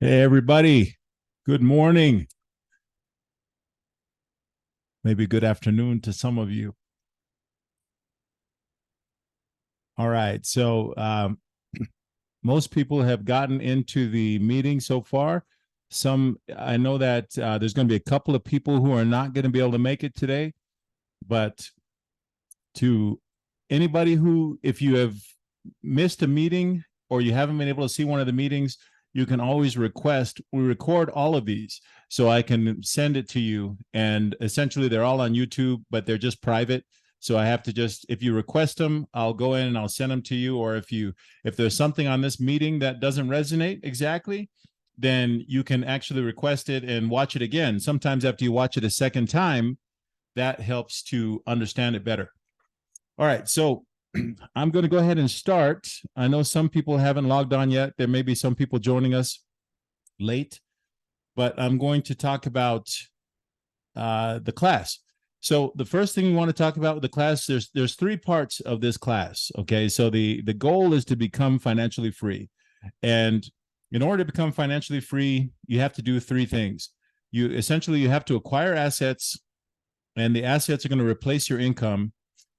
Hey, everybody. Good morning. Maybe good afternoon to some of you. All right. So, most people have gotten into the meeting so far. I know that there's going to be a couple of people who are not going to be able to make it today. But to anybody who, if you have missed a meeting or you haven't been able to see one of the meetings, you can always request. We record all of these so I can send it to you. And essentially, they're all on YouTube, but they're just private. So I have to just, if you request them, I'll go in and I'll send them to you. Or if there's something on this meeting that doesn't resonate exactly, then you can actually request it and watch it again. Sometimes after you watch it a second time, that helps to understand it better. All right, so I'm going to go ahead and start. I know some people haven't logged on yet. There may be some people joining us late, but I'm going to talk about the class. So the first thing we want to talk about with the class, there's three parts of this class. Okay, so the goal is to become financially free, and in order to become financially free, you have to do three things. You have to acquire assets, and the assets are going to replace your income,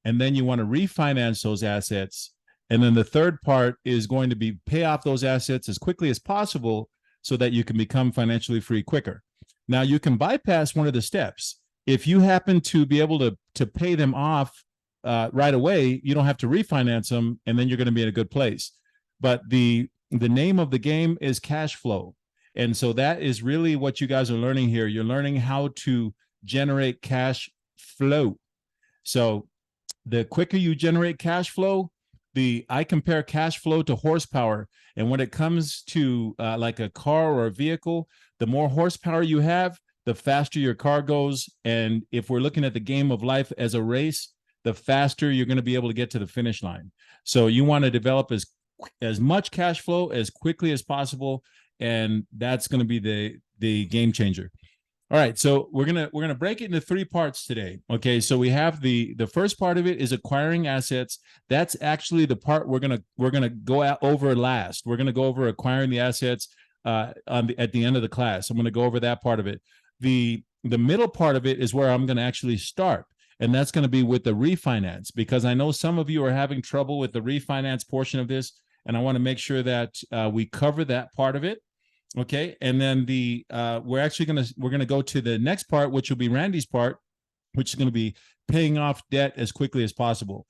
and then you want to refinance those assets. And then the third part is going to be pay off those assets as quickly as possible so that you can become financially free quicker. Now, you can bypass one of the steps. If you happen to be able to pay them off right away, you don't have to refinance them, and then you're going to be in a good place. But the name of the game is cash flow. And so that is really what you guys are learning here. You're learning how to generate cash flow. So the quicker you generate cash flow, I compare cash flow to horsepower. And when it comes to like a car or a vehicle, the more horsepower you have, the faster your car goes. And if we're looking at the game of life as a race, the faster you're going to be able to get to the finish line. So you want to develop as much cash flow as quickly as possible, and that's going to be the game changer. All right, so we're gonna break it into three parts today. Okay, so we have the first part of it is acquiring assets. That's actually the part we're gonna go over last. We're gonna go over acquiring the assets at the end of the class. I'm gonna go over that part of it. The middle part of it is where I'm gonna actually start, and that's gonna be with the refinance, because I know some of you are having trouble with the refinance portion of this, and I want to make sure that we cover that part of it. Okay, and then we're gonna go to the next part, which will be Randy's part, which is going to be paying off debt as quickly as possible.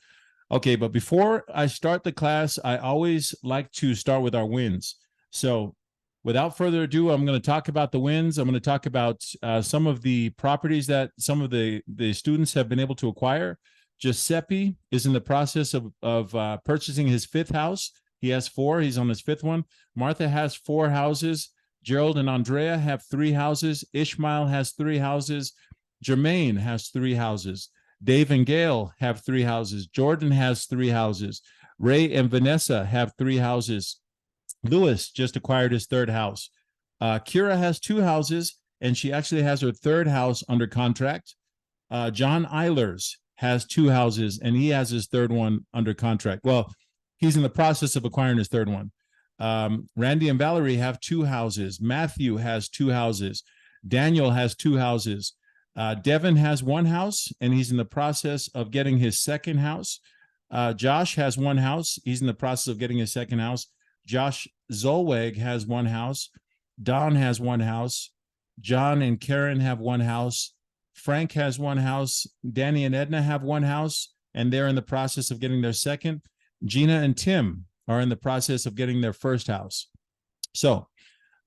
Okay, but before I start the class, I always like to start with our wins. So without further ado, I'm going to talk about the wins. I'm going to talk about some of the properties that some of the students have been able to acquire. Giuseppe is in the process of purchasing his fifth house. He has four. He's on his fifth one. Martha has four houses. Gerald and Andrea have three houses. Ishmael has three houses. Jermaine has three houses. Dave and Gail have three houses. Jordan has three houses. Ray and Vanessa have three houses. Lewis just acquired his third house. Kira has two houses, and she actually has her third house under contract. John Eilers has two houses, and he has his third one under contract. Well, he's in the process of acquiring his third one. Randy and Valerie have two houses. Matthew has two houses. Daniel has two houses. Devin has one house, and he's in the process of getting his second house. Josh has one house. He's in the process of getting his second house. Josh Zolweg has one house. Don has one house. John and Karen have one house. Frank has one house. Danny and Edna have one house, and they're in the process of getting their second. Gina and Tim are in the process of getting their first house. So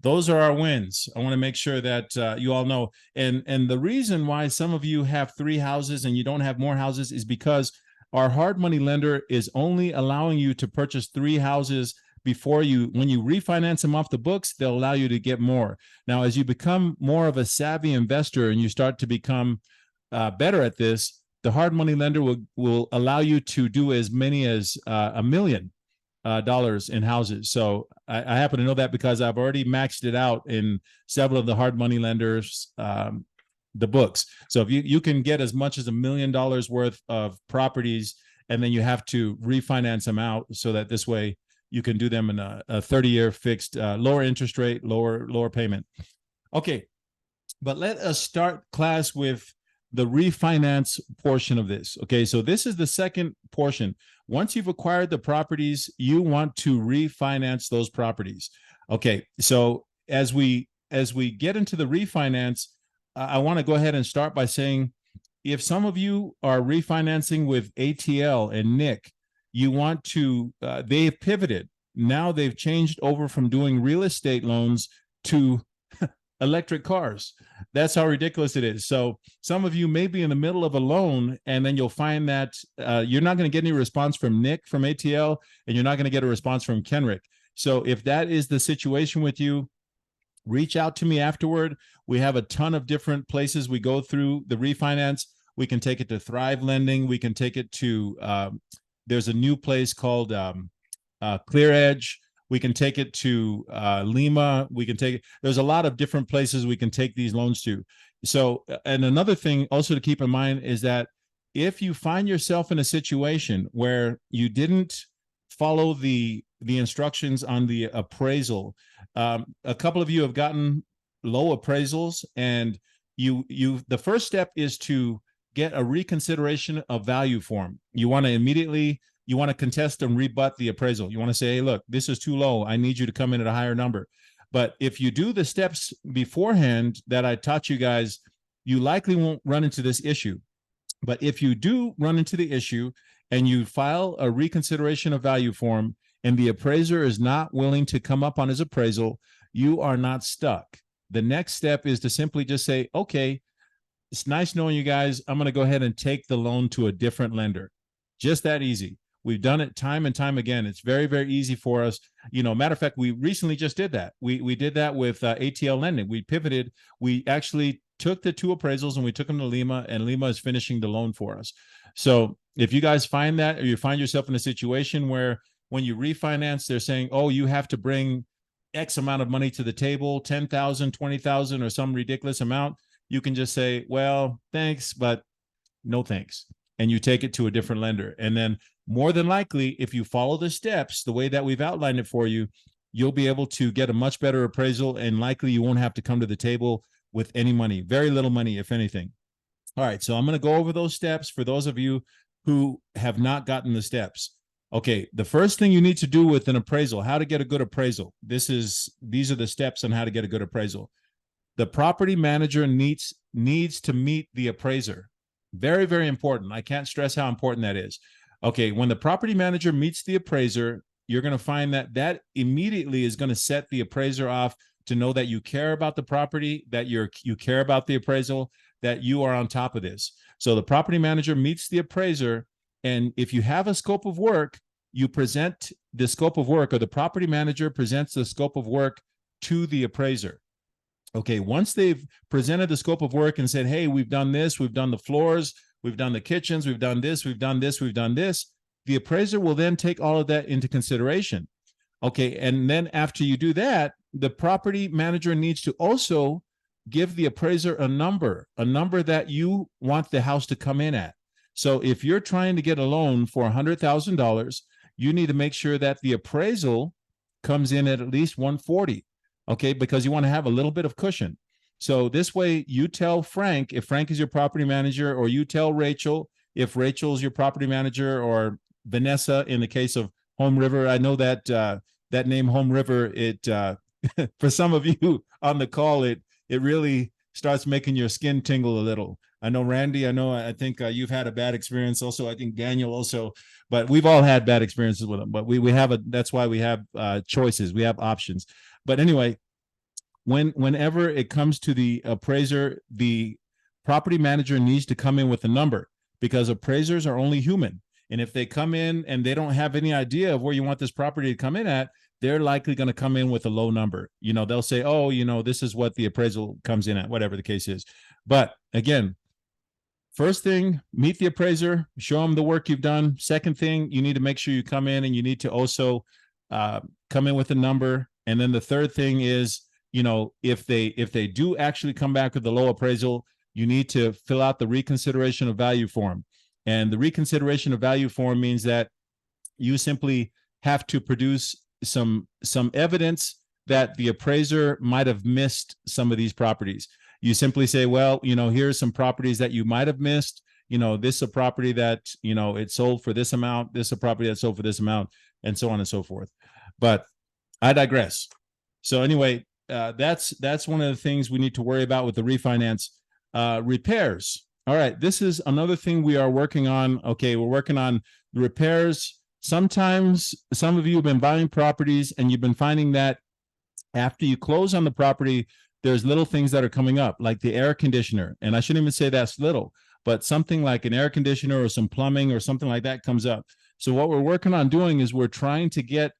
those are our wins. I want to make sure that you all know. And the reason why some of you have three houses and you don't have more houses is because our hard money lender is only allowing you to purchase three houses before when you refinance them off the books, they'll allow you to get more. Now, as you become more of a savvy investor and you start to become better at this, the hard money lender will allow you to do as many as $1 million in houses. So I happen to know that because I've already maxed it out in several of the hard money lenders, the books. So if you can get as much as $1 million worth of properties, and then you have to refinance them out so that this way you can do them in a 30-year fixed, lower interest rate, lower payment. Okay, but let us start class with the refinance portion of this. Okay, so this is the second portion. Once you've acquired the properties, you want to refinance those properties. Okay, so as we get into the refinance, I want to go ahead and start by saying, if some of you are refinancing with ATL and Nick, you want to, they've pivoted. Now they've changed over from doing real estate loans to electric cars. That's how ridiculous it is. So some of you may be in the middle of a loan, and then you'll find that you're not going to get any response from Nick from ATL, and you're not going to get a response from Kenrick. So if that is the situation with you, reach out to me afterward. We have a ton of different places we go through the refinance. We can take it to Thrive Lending. We can take it to, there's a new place called Clear Edge. We can take it to Lima. We can take it. There's a lot of different places we can take these loans to. So, and another thing also to keep in mind is that if you find yourself in a situation where you didn't follow the instructions on the appraisal, a couple of you have gotten low appraisals, and the first step is to get a reconsideration of value form. You want to contest and rebut the appraisal. You want to say, hey, look, this is too low. I need you to come in at a higher number. But if you do the steps beforehand that I taught you guys, you likely won't run into this issue. But if you do run into the issue and you file a reconsideration of value form and the appraiser is not willing to come up on his appraisal, you are not stuck. The next step is to simply just say, okay, it's nice knowing you guys. I'm going to go ahead and take the loan to a different lender. Just that easy. We've done it time and time again. It's very, very easy for us. Matter of fact, we recently just did that. We did that with ATL Lending. We pivoted. We actually took the two appraisals and we took them to Lima, and Lima is finishing the loan for us. So if you guys find that, or you find yourself in a situation where when you refinance, they're saying, oh, you have to bring X amount of money to the table, 10,000, 20,000, or some ridiculous amount, you can just say, well, thanks, but no thanks. And you take it to a different lender. And then more than likely, if you follow the steps the way that we've outlined it for you, you'll be able to get a much better appraisal, and likely you won't have to come to the table with any money, very little money, if anything. All right, so I'm going to go over those steps for those of you who have not gotten the steps. Okay, the first thing you need to do with an appraisal, how to get a good appraisal. These are the steps on how to get a good appraisal. The property manager needs to meet the appraiser. Very, very important. I can't stress how important that is. Okay, when the property manager meets the appraiser, you're going to find that immediately is going to set the appraiser off to know that you care about the property, that you care about the appraisal, that you are on top of this. So the property manager meets the appraiser, and if you have a scope of work, you present the scope of work, or the property manager presents the scope of work to the appraiser. Okay, once they've presented the scope of work and said, hey, we've done this, we've done the floors, we've done the kitchens, we've done this, we've done this, we've done this, the appraiser will then take all of that into consideration. Okay, and then after you do that, the property manager needs to also give the appraiser a number that you want the house to come in at. So if you're trying to get a loan for $100,000, you need to make sure that the appraisal comes in at least 140. Okay, because you want to have a little bit of cushion. So this way you tell Frank, if Frank is your property manager, or you tell Rachel, if Rachel's your property manager, or Vanessa in the case of Home River. I know that that name Home River, it for some of you on the call, it really starts making your skin tingle a little. I know Randy, I think you've had a bad experience also. I think Daniel also, but we've all had bad experiences with them. But we have that's why we have choices, we have options. But anyway, whenever it comes to the appraiser, the property manager needs to come in with a number, because appraisers are only human. And if they come in and they don't have any idea of where you want this property to come in at, they're likely going to come in with a low number. They'll say, oh, this is what the appraisal comes in at, whatever the case is. But again, first thing, meet the appraiser, show them the work you've done. Second thing, you need to make sure you come in and you need to also come in with a number. And then the third thing is, if they do actually come back with the low appraisal, you need to fill out the reconsideration of value form. And the reconsideration of value form means that you simply have to produce some evidence that the appraiser might have missed some of these properties. You simply say, well, here's some properties that you might have missed. This is a property that, it sold for this amount. This is a property that sold for this amount, and so on and so forth. But I digress. So anyway, that's one of the things we need to worry about with the refinance. Repairs. All right, this is another thing we are working on. Okay, we're working on the repairs. Sometimes some of you have been buying properties and you've been finding that after you close on the property, there's little things that are coming up, like the air conditioner. And I shouldn't even say that's little, but something like an air conditioner or some plumbing or something like that comes up. So what we're working on doing is we're trying to get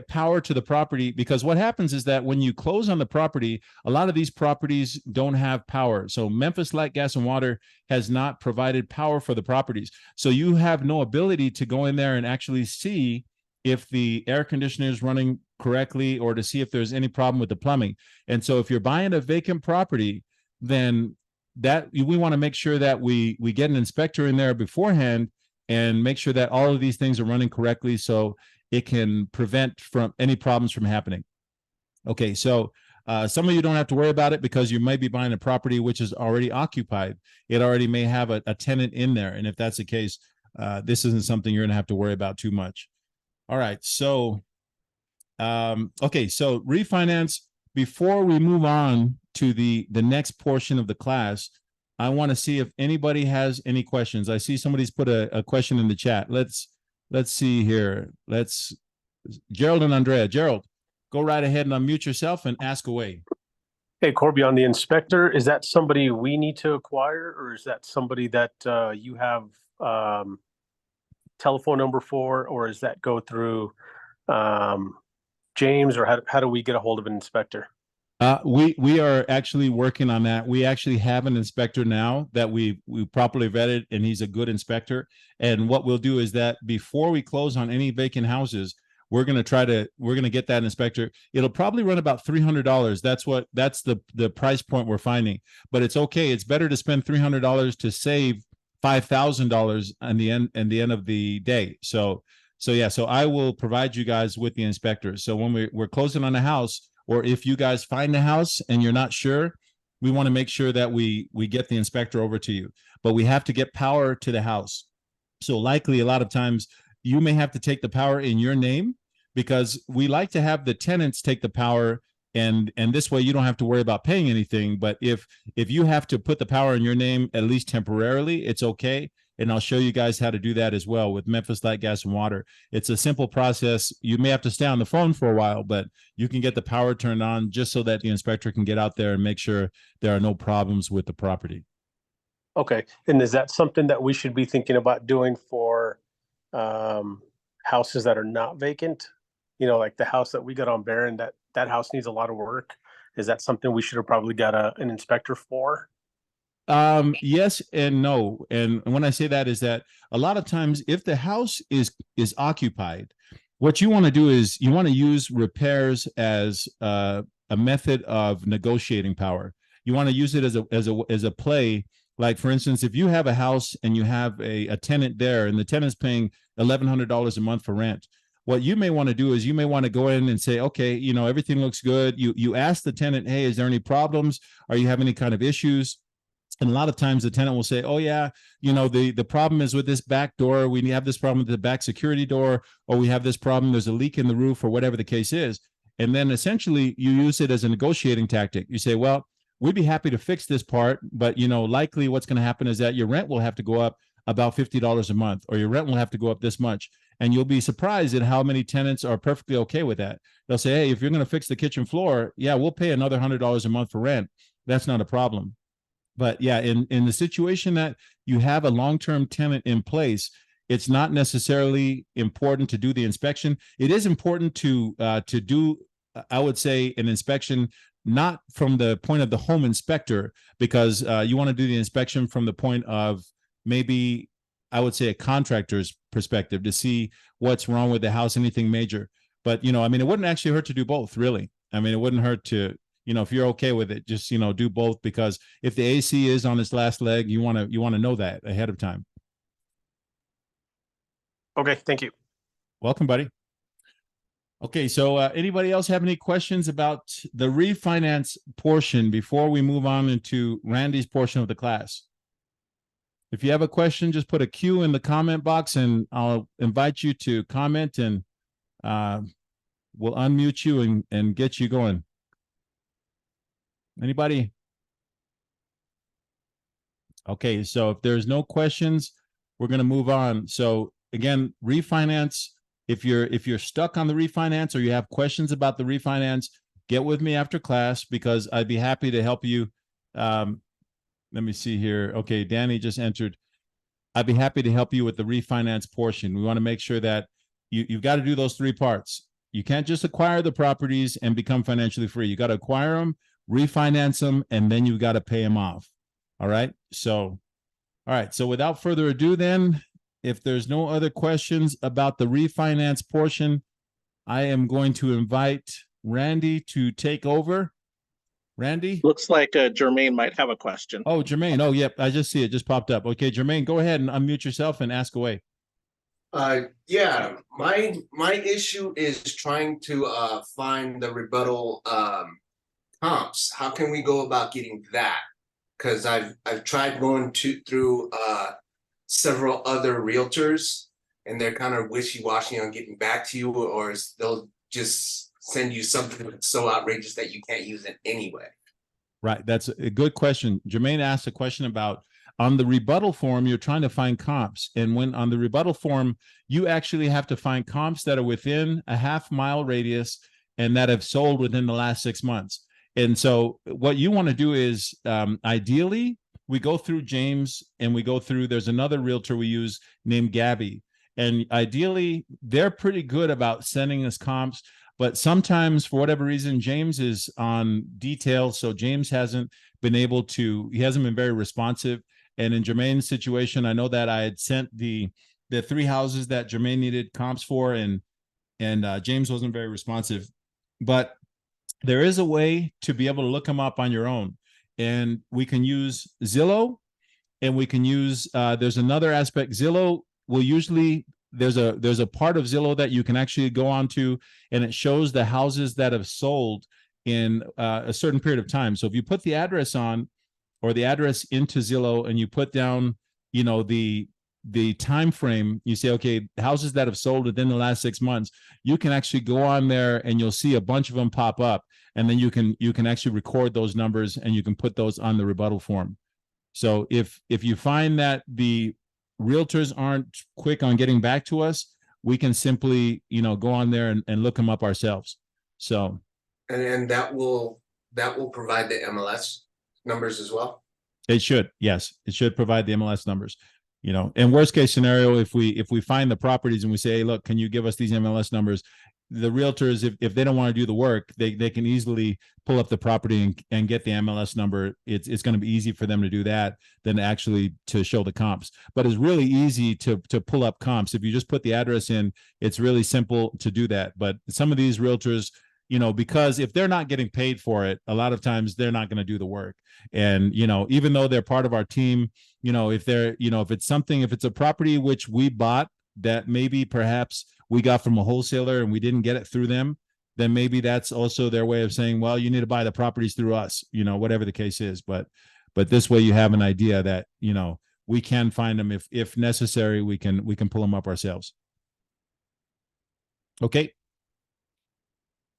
power to the property, because what happens is that when you close on the property, a lot of these properties don't have power. So Memphis Light, Gas, and Water has not provided power for the properties. So you have no ability to go in there and actually see if the air conditioner is running correctly or to see if there's any problem with the plumbing. And so if you're buying a vacant property, then that we want to make sure that we get an inspector in there beforehand and make sure that all of these things are running correctly, so it can prevent from any problems from happening. Okay, so some of you don't have to worry about it because you might be buying a property which is already occupied. It already may have a tenant in there. And if that's the case, this isn't something you're going to have to worry about too much. All right, so, okay, so refinance. Before we move on to the next portion of the class, I want to see if anybody has any questions. I see somebody's put a question in the chat. Let's see here. Gerald and Andrea. Gerald, go right ahead and unmute yourself and ask away. Hey, Korbie, on the inspector, is that somebody we need to acquire, or is that somebody that you have telephone number for, or does that go through James, or how do we get a hold of an inspector? We are actually working on that. We actually have an inspector now that we properly vetted, and he's a good inspector. And what we'll do is that before we close on any vacant houses, we're going to get that inspector. It'll probably run about $300. That's the price point we're finding. But it's okay. It's better to spend $300 to save $5,000 at the end of the day. So I will provide you guys with the inspector. So when we're closing on a house, or if you guys find the house and you're not sure, we want to make sure that we get the inspector over to you. But we have to get power to the house. So likely a lot of times you may have to take the power in your name, because we like to have the tenants take the power, and this way you don't have to worry about paying anything. But if you have to put the power in your name, at least temporarily, it's okay. And I'll show you guys how to do that as well with Memphis Light, Gas, and Water. It's a simple process. You may have to stay on the phone for a while, but you can get the power turned on just so that the inspector can get out there and make sure there are no problems with the property. Okay. And is that something that we should be thinking about doing for houses that are not vacant? Like the house that we got on Barron, that house needs a lot of work. Is that something we should have probably got an inspector for? Yes and no. And when I say that is that a lot of times if the house is occupied, what you want to do is you want to use repairs as a method of negotiating power. You want to use it as a play. Like, for instance, if you have a house and you have a tenant there and the tenant's paying $1,100 a month for rent, what you may want to do is you may want to go in and say, okay, everything looks good. You ask the tenant, hey, is there any problems? Are you having any kind of issues? And a lot of times the tenant will say, oh yeah, the problem is with this back door. We have this problem with the back security door, or we have this problem. There's a leak in the roof, or whatever the case is. And then essentially you use it as a negotiating tactic. You say, well, we'd be happy to fix this part, but likely what's going to happen is that your rent will have to go up about $50 a month, or your rent will have to go up this much. And you'll be surprised at how many tenants are perfectly okay with that. They'll say, hey, if you're going to fix the kitchen floor, yeah, we'll pay another $100 a month for rent. That's not a problem. But yeah, in the situation that you have a long-term tenant in place, it's not necessarily important to do the inspection. It is important to do, I would say, an inspection, not from the point of the home inspector, because you want to do the inspection from the point of maybe, I would say, a contractor's perspective to see what's wrong with the house, anything major. But, it wouldn't actually hurt to do both, really. It wouldn't hurt to, if you're okay with it, just, do both, because if the AC is on its last leg, you want to know that ahead of time. Okay. Thank you. Welcome, buddy. Okay, so anybody else have any questions about the refinance portion before we move on into Randy's portion of the class? If you have a question, just put a Q in the comment box and I'll invite you to comment, and we'll unmute you and get you going. Anybody? Okay, so if there's no questions, we're going to move on. So again, refinance. If you're stuck on the refinance or you have questions about the refinance, get with me after class because I'd be happy to help you. Let me see here. Okay, Danny just entered. I'd be happy to help you with the refinance portion. We want to make sure that you've got to do those three parts. You can't just acquire the properties and become financially free. You got to acquire them, refinance them, and then you got to pay them off. All right. So, all right. So without further ado, then, if there's no other questions about the refinance portion, I am going to invite Randy to take over. Randy? Looks like Jermaine might have a question. Oh, Jermaine. Oh, yep. I just see it. Just popped up. Okay, Jermaine, go ahead and unmute yourself and ask away. Yeah, my issue is trying to find the rebuttal comps. How can we go about getting that? Because I've tried going through several other realtors, and they're kind of wishy-washy on getting back to you, or they'll just send you something that's so outrageous that you can't use it anyway. Right. That's a good question. Jermaine asked a question about on the rebuttal form, you're trying to find comps. And when on the rebuttal form, you actually have to find comps that are within a half-mile radius and that have sold within the last 6 months. And so what you want to do is ideally, we go through James and we go through, there's another realtor we use named Gabby. And ideally, they're pretty good about sending us comps. But sometimes, for whatever reason, James is on details. So James hasn't been able to, he hasn't been very responsive. And in Jermaine's situation, I know that I had sent the 3 houses that Jermaine needed comps for, and James wasn't very responsive. But there is a way to be able to look them up on your own. And we can use Zillow, and we can use, there's another aspect. Zillow will usually, there's a part of Zillow that you can actually go on to, and it shows the houses that have sold in a certain period of time. So if you put the address on, or the address into Zillow, and you put down, the time frame, you say, okay, houses that have sold within the last 6 months, you can actually go on there and you'll see a bunch of them pop up. And then you can actually record those numbers and you can put those on the rebuttal form. So if you find that the realtors aren't quick on getting back to us, we can simply, go on there and look them up ourselves. So, and that will provide the MLS numbers as well. It should, yes, it should provide the MLS numbers. In worst case scenario, if we find the properties and we say, hey, look, can you give us these MLS numbers? The realtors, if they don't want to do the work, they can easily pull up the property and get the MLS number. It's going to be easy for them to do that than actually to show the comps. But it's really easy to pull up comps. If you just put the address in, it's really simple to do that. But some of these realtors, because if they're not getting paid for it, a lot of times they're not going to do the work. And, even though they're part of our team, if they're, if it's a property which we bought that maybe perhaps we got from a wholesaler and we didn't get it through them, then maybe that's also their way of saying, well, you need to buy the properties through us, whatever the case is. But this way you have an idea that, we can find them if necessary, we can pull them up ourselves. Okay.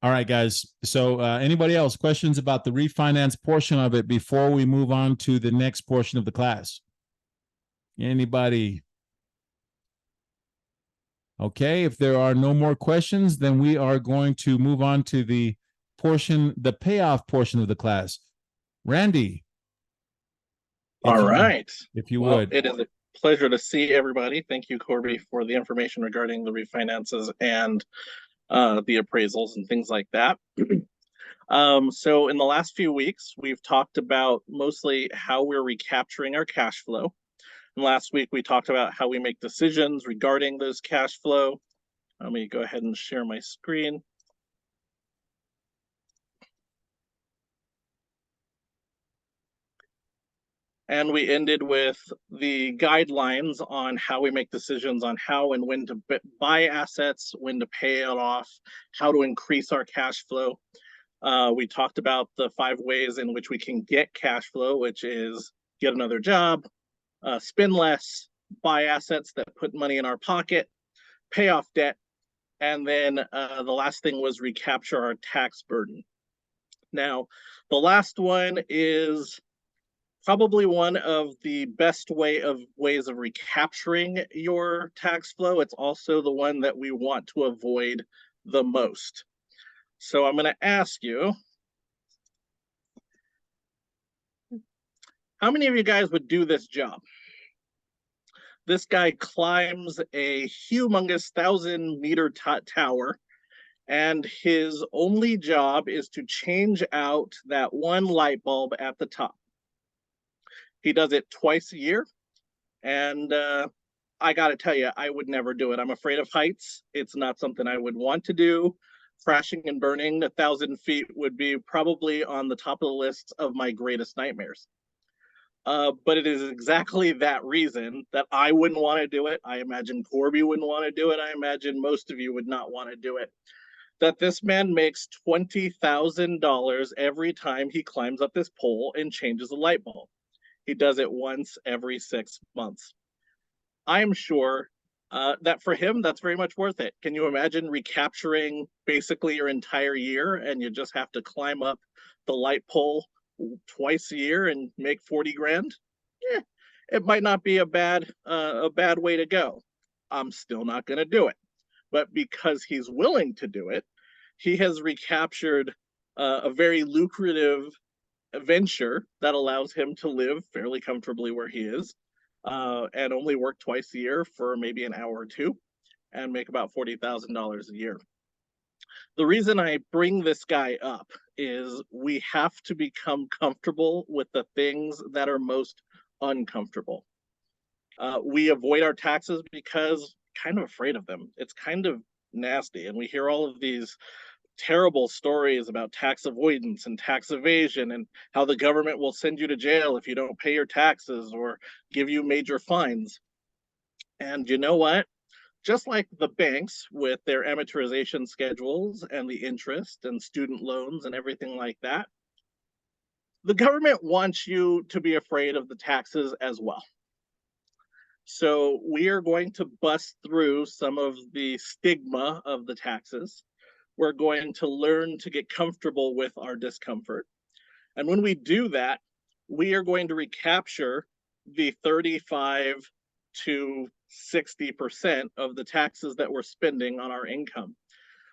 All right, guys. So anybody else questions about the refinance portion of it before we move on to the next portion of the class? Anybody? Okay, if there are no more questions, then we are going to move on to the payoff portion of the class. Randy. All right. If you would. It is a pleasure to see everybody. Thank you, Korbie, for the information regarding the refinances and the appraisals and things like that. So in the last few weeks, we've talked about mostly how we're recapturing our cash flow. And last week, we talked about how we make decisions regarding those cash flow. Let me go ahead and share my screen. And we ended with the guidelines on how we make decisions on how and when to buy assets, when to pay it off, how to increase our cash flow. We talked about the 5 ways in which we can get cash flow, which is get another job, spend less, buy assets that put money in our pocket, pay off debt, and then the last thing was recapture our tax burden. Now, the last one is probably one of the best ways of recapturing your tax flow. It's also the one that we want to avoid the most. So I'm going to ask you, how many of you guys would do this job? This guy climbs a humongous 1,000-meter tower, and his only job is to change out that one light bulb at the top. He does it twice a year, and I got to tell you, I would never do it. I'm afraid of heights. It's not something I would want to do. Crashing and burning 1,000 feet would be probably on the top of the list of my greatest nightmares. But it is exactly that reason that I wouldn't want to do it. I imagine Korbie wouldn't want to do it. I imagine most of you would not want to do it. That this man makes $20,000 every time he climbs up this pole and changes a light bulb. He does it once every 6 months. I'm sure that for him, that's very much worth it. Can you imagine recapturing basically your entire year and you just have to climb up the light pole twice a year and make 40 grand? Yeah, it might not be a bad way to go. I'm still not going to do it. But because he's willing to do it, he has recaptured a very lucrative venture that allows him to live fairly comfortably where he is, and only work twice a year for maybe an hour or two and make about $40,000 a year. The reason I bring this guy up is we have to become comfortable with the things that are most uncomfortable. We avoid our taxes because kind of afraid of them. It's kind of nasty, and we hear all of these terrible stories about tax avoidance and tax evasion and how the government will send you to jail if you don't pay your taxes or give you major fines. And you know what? Just like the banks with their amortization schedules and the interest and student loans and everything like that, the government wants you to be afraid of the taxes as well. So we are going to bust through some of the stigma of the taxes. We're going to learn to get comfortable with our discomfort. And when we do that, we are going to recapture the 35 to 60% of the taxes that we're spending on our income,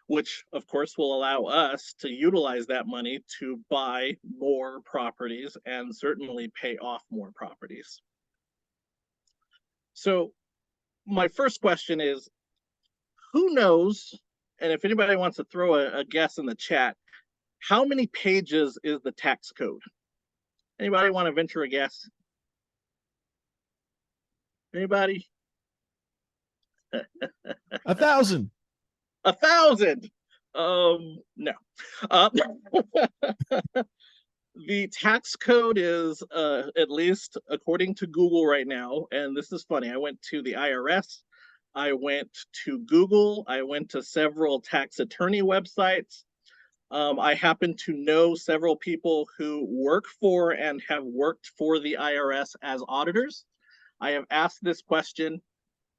which of course will allow us to utilize that money to buy more properties and certainly pay off more properties. So my first question is, who knows, and if anybody wants to throw a guess in the chat, how many pages is the tax code? Anybody want to venture a guess? Anybody? 1,000. 1,000. No. The tax code is, at least according to Google right now, and this is funny, I went to the IRS, I went to Google, I went to several tax attorney websites. I happen to know several people who work for and have worked for the IRS as auditors. I have asked this question,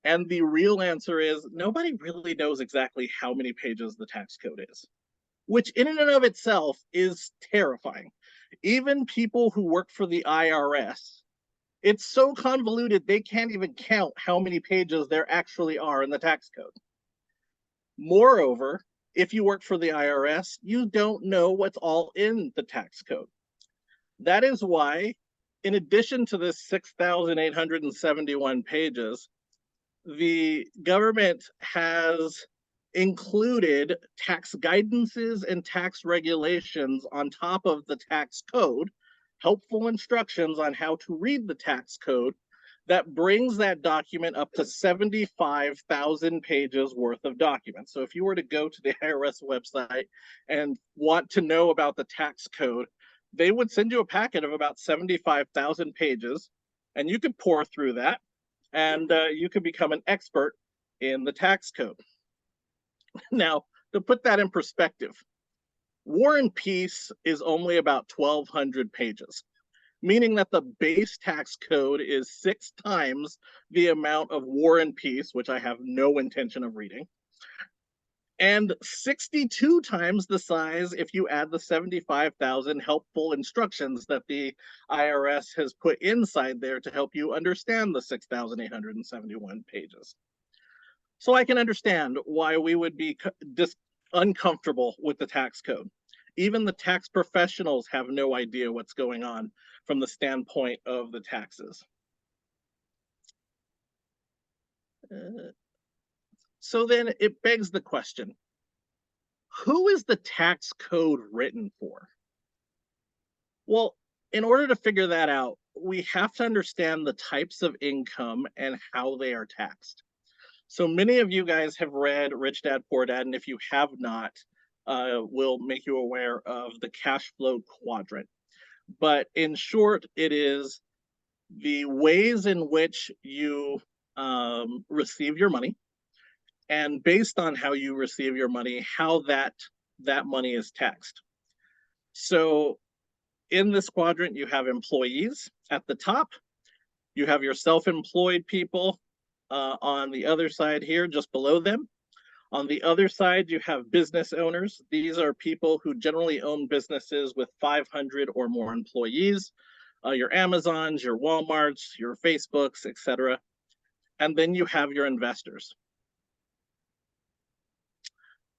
and the real answer is nobody really knows exactly how many pages the tax code is, which in and of itself is terrifying. Even people who work for the IRS, it's so convoluted they can't even count how many pages there actually are in the tax code. Moreover, if you work for the IRS, you don't know what's all in the tax code. That is why, in addition to this 6,871 pages, the government has included tax guidances and tax regulations on top of the tax code, helpful instructions on how to read the tax code that brings that document up to 75,000 pages worth of documents. So if you were to go to the IRS website and want to know about the tax code, they would send you a packet of about 75,000 pages, and you could pour through that, and you could become an expert in the tax code. Now, to put that in perspective, War and Peace is only about 1,200 pages, meaning that the base tax code is 6 times the amount of War and Peace, which I have no intention of reading, and 62 times the size if you add the 75,000 helpful instructions that the IRS has put inside there to help you understand the 6,871 pages. So I can understand why we would be uncomfortable with the tax code. Even the tax professionals have no idea what's going on from the standpoint of the taxes. So then it begs the question, who is the tax code written for? Well, in order to figure that out, we have to understand the types of income and how they are taxed. So many of you guys have read Rich Dad, Poor Dad, and if you have not, we'll make you aware of the cash flow quadrant. But in short, it is the ways in which you receive your money, and based on how you receive your money, how that money is taxed. So in this quadrant, you have employees at the top. You have your self-employed people on the other side here, just below them. On the other side, you have business owners. These are people who generally own businesses with 500 or more employees, your Amazons, your Walmarts, your Facebooks, etc. And then you have your investors.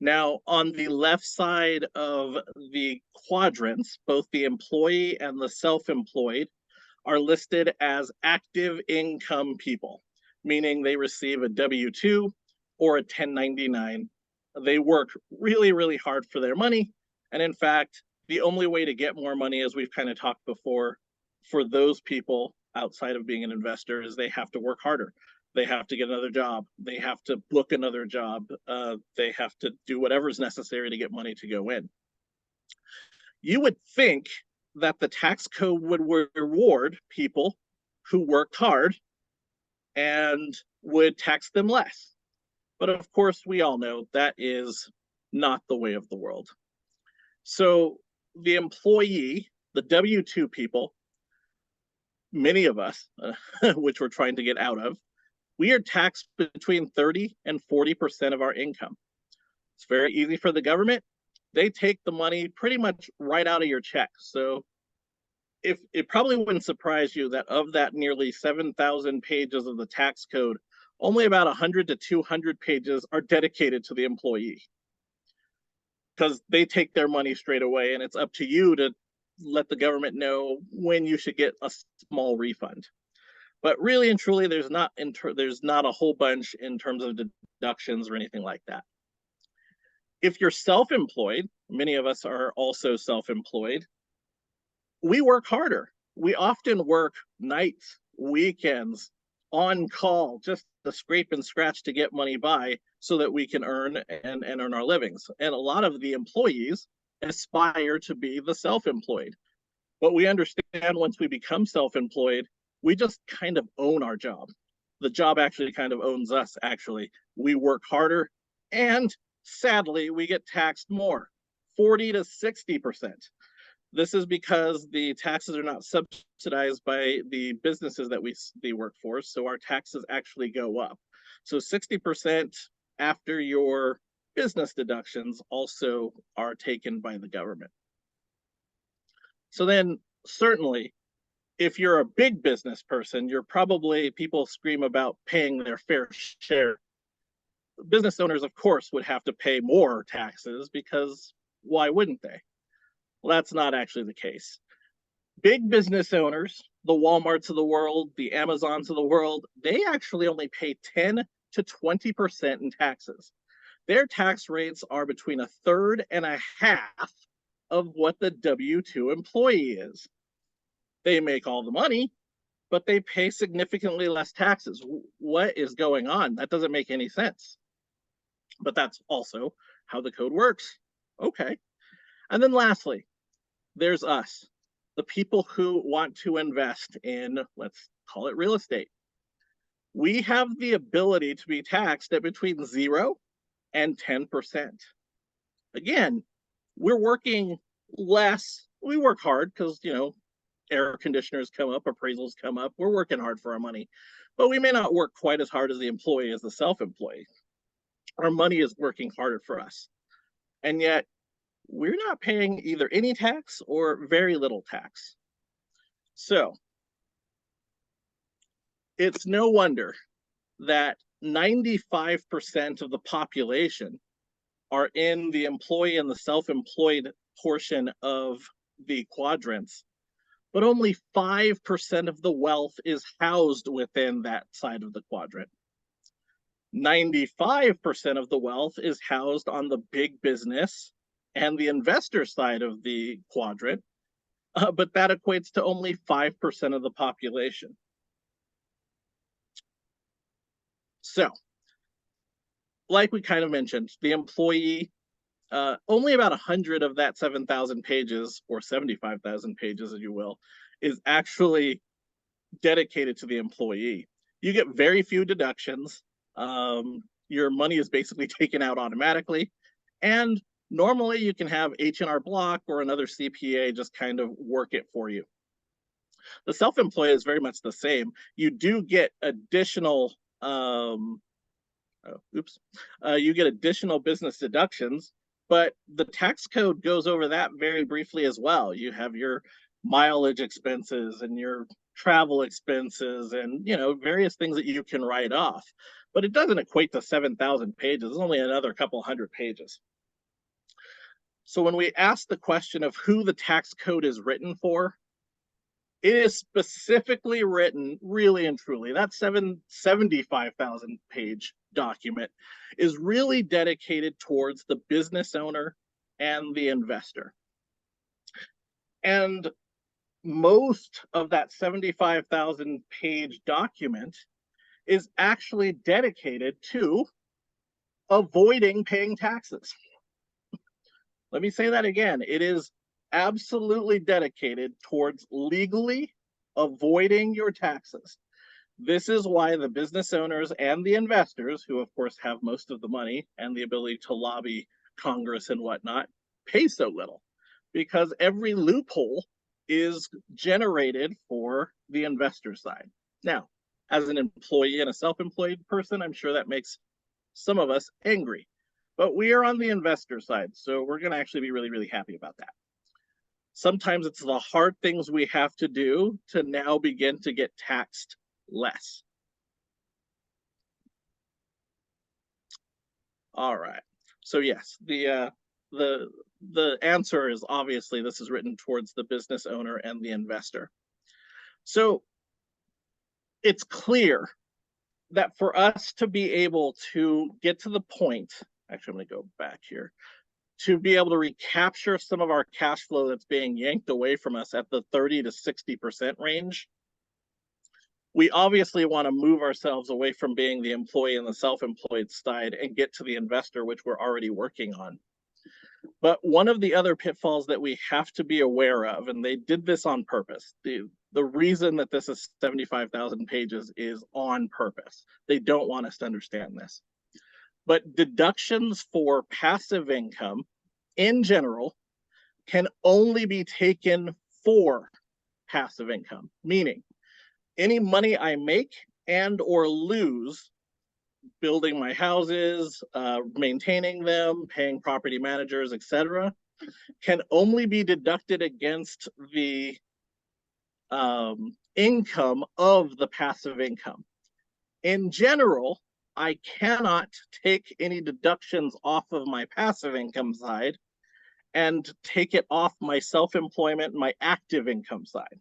Now, on the left side of the quadrants, both the employee and the self-employed are listed as active income people, meaning they receive a W-2 or a 1099. They work really, really hard for their money. And in fact, the only way to get more money, as we've kind of talked before, for those people outside of being an investor is they have to work harder. They have to get another job. They have to book another job. They have to do whatever is necessary to get money to go in. You would think that the tax code would reward people who worked hard and would tax them less. But of course, we all know that is not the way of the world. So the employee, the W-2 people, many of us, which we're trying to get out of, we are taxed between 30 and 40% of our income. It's very easy for the government. They take the money pretty much right out of your check. So if it probably wouldn't surprise you that of that nearly 7,000 pages of the tax code, only about 100 to 200 pages are dedicated to the employee, because they take their money straight away, and it's up to you to let the government know when you should get a small refund. But really and truly, there's not a whole bunch in terms of deductions or anything like that. If you're self-employed, many of us are also self-employed, we work harder. We often work nights, weekends, on call, just to scrape and scratch to get money by so that we can earn and earn our livings. And a lot of the employees aspire to be the self-employed. But we understand once we become self-employed, we just kind of own our job. The job actually kind of owns us, actually. We work harder, and sadly, we get taxed more, 40 to 60%. This is because the taxes are not subsidized by the businesses that we work for, so our taxes actually go up. So 60% after your business deductions also are taken by the government. So then, certainly, if you're a big business person, people scream about paying their fair share. Business owners, of course, would have to pay more taxes, because why wouldn't they? Well, that's not actually the case. Big business owners, the Walmarts of the world, the Amazons of the world, they actually only pay 10 to 20% in taxes. Their tax rates are between 1/3 and 1/2 of what the W-2 employee is. They make all the money, but they pay significantly less taxes. What is going on? That doesn't make any sense. But that's also how the code works. Okay. And then lastly, there's us, the people who want to invest in, let's call it real estate, we have the ability to be taxed at between 0 and 10%. Again, we're working less. We work hard because, air conditioners come up, appraisals come up. We're working hard for our money, but we may not work quite as hard as the employee as the self-employed. Our money is working harder for us. And yet we're not paying either any tax or very little tax. So it's no wonder that 95% of the population are in the employee and the self-employed portion of the quadrants, but only 5% of the wealth is housed within that side of the quadrant. 95% of the wealth is housed on the big business and the investor side of the quadrant, but that equates to only 5% of the population. So, like we kind of mentioned, the employee, only about 100 of that 7,000 pages, or 75,000 pages, as you will, is actually dedicated to the employee. You get very few deductions. Your money is basically taken out automatically. And normally you can have H&R Block or another CPA just kind of work it for you. The self-employed is very much the same. You do get additional you get additional business deductions, but the tax code goes over that very briefly as well. You have your mileage expenses and your travel expenses and, various things that you can write off, but it doesn't equate to 7,000 pages. It's only another couple hundred pages. So when we ask the question of who the tax code is written for, it is specifically written, really and truly, that 75,000 page document is really dedicated towards the business owner and the investor. And most of that 75,000 page document is actually dedicated to avoiding paying taxes. Let me say that again. It is absolutely dedicated towards legally avoiding your taxes. This is why the business owners and the investors, who of course have most of the money and the ability to lobby Congress and whatnot, pay so little, because every loophole is generated for the investor side. Now, as an employee and a self-employed person, I'm sure that makes some of us angry, but we are on the investor side, so we're going to actually be really, really happy about that. Sometimes it's the hard things we have to do to now begin to get taxed less. All right. So yes, the answer is obviously this is written towards the business owner and the investor. So it's clear that for us to be able to get to the point, actually I'm going to go back here, to be able to recapture some of our cash flow that's being yanked away from us at the 30 to 60% range, we obviously want to move ourselves away from being the employee and the self-employed side and get to the investor, which we're already working on. But one of the other pitfalls that we have to be aware of, and they did this on purpose, the reason that this is 75,000 pages is on purpose. They don't want us to understand this. But deductions for passive income in general can only be taken for passive income, meaning any money I make and or lose building my houses, maintaining them, paying property managers, etc., can only be deducted against the income of the passive income. In general, I cannot take any deductions off of my passive income side and take it off my self-employment, my active income side.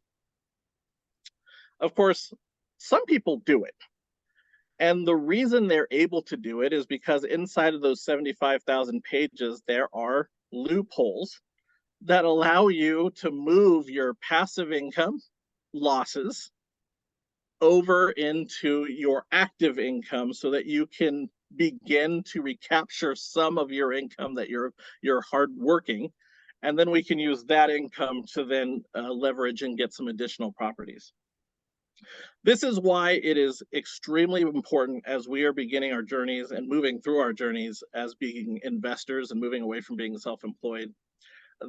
Of course, some people do it. And the reason they're able to do it is because inside of those 75,000 pages, there are loopholes that allow you to move your passive income losses over into your active income so that you can begin to recapture some of your income that you're hard working And then we can use that income to then leverage and get some additional properties. This is why it is extremely important as we are beginning our journeys and moving through our journeys as being investors and moving away from being self-employed,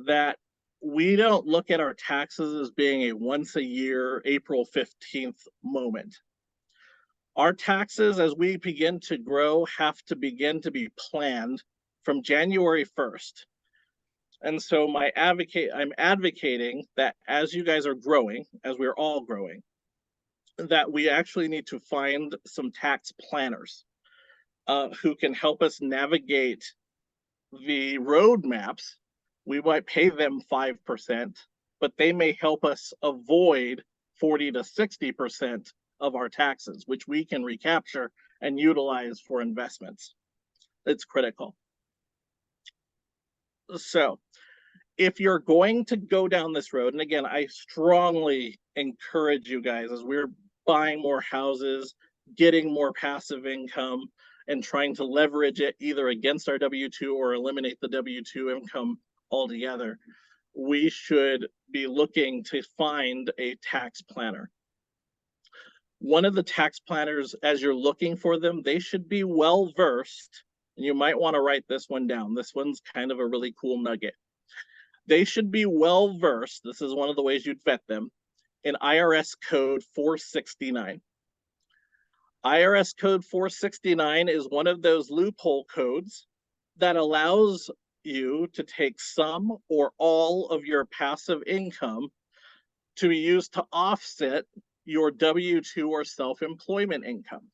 that we don't look at our taxes as being a once a year, April 15th moment. Our taxes, as we begin to grow, have to begin to be planned from January 1st. And so I'm advocating that as you guys are growing, as we're all growing, that we actually need to find some tax planners who can help us navigate the roadmaps. We might pay them 5%, but they may help us avoid 40 to 60% of our taxes, which we can recapture and utilize for investments. It's critical. So if you're going to go down this road, and again, I strongly encourage you guys as we're buying more houses, getting more passive income, and trying to leverage it either against our W-2 or eliminate the W-2 income altogether, we should be looking to find a tax planner. One of the tax planners, as you're looking for them, they should be well-versed, and you might want to write this one down. This one's kind of a really cool nugget. They should be well-versed, this is one of the ways you'd vet them, in IRS Code 469. IRS Code 469 is one of those loophole codes that allows you to take some or all of your passive income to be used to offset your W-2 or self-employment income.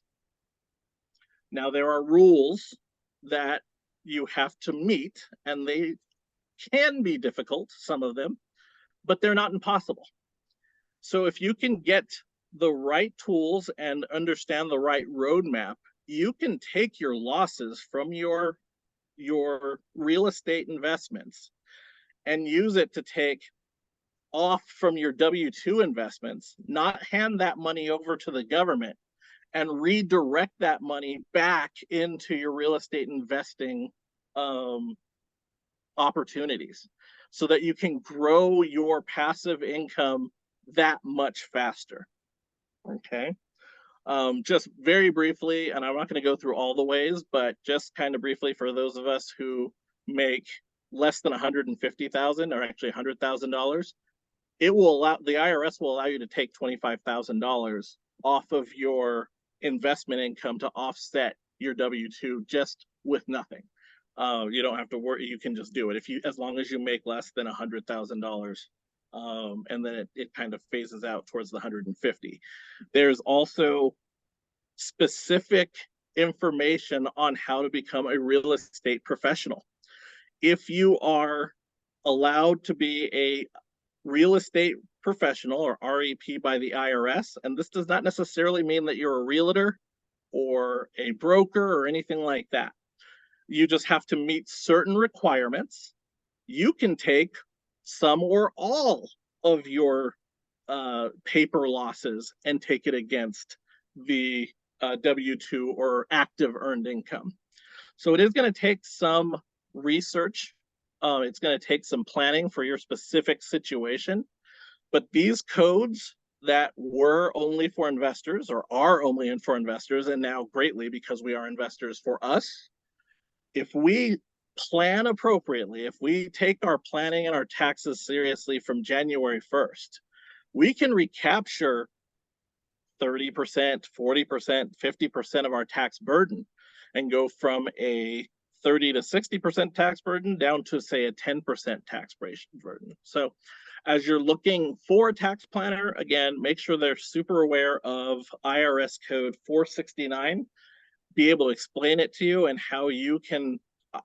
Now, there are rules that you have to meet, and they can be difficult, some of them, but they're not impossible. So if you can get the right tools and understand the right roadmap, you can take your losses from your real estate investments and use it to take off from your W-2 investments, not hand that money over to the government, and redirect that money back into your real estate investing opportunities so that you can grow your passive income that much faster. Okay. Just very briefly, and I'm not going to go through all the ways, but just kind of briefly for those of us who make less than $150,000 or actually $100,000, it will allow the IRS will allow you to take $25,000 off of your investment income to offset your W-2 just with nothing. You don't have to worry. You can just do it as long as you make less than $100,000. And then it kind of phases out towards the 150. There's also specific information on how to become a real estate professional. If you are allowed to be a real estate professional or REP by the IRS, and this does not necessarily mean that you're a realtor or a broker or anything like that. You just have to meet certain requirements. You can take some or all of your paper losses and take it against the W-2 or active earned income. So it is going to take some research. It's going to take some planning for your specific situation. But these codes that were only for investors or are only for investors, and now greatly because we are investors for us, if we plan appropriately, if we take our planning and our taxes seriously from January 1st, we can recapture 30%, 40%, 50% of our tax burden and go from a 30 to 60% tax burden down to, say, a 10% tax burden. So as you're looking for a tax planner, again, make sure they're super aware of IRS Code 469, be able to explain it to you and how you can,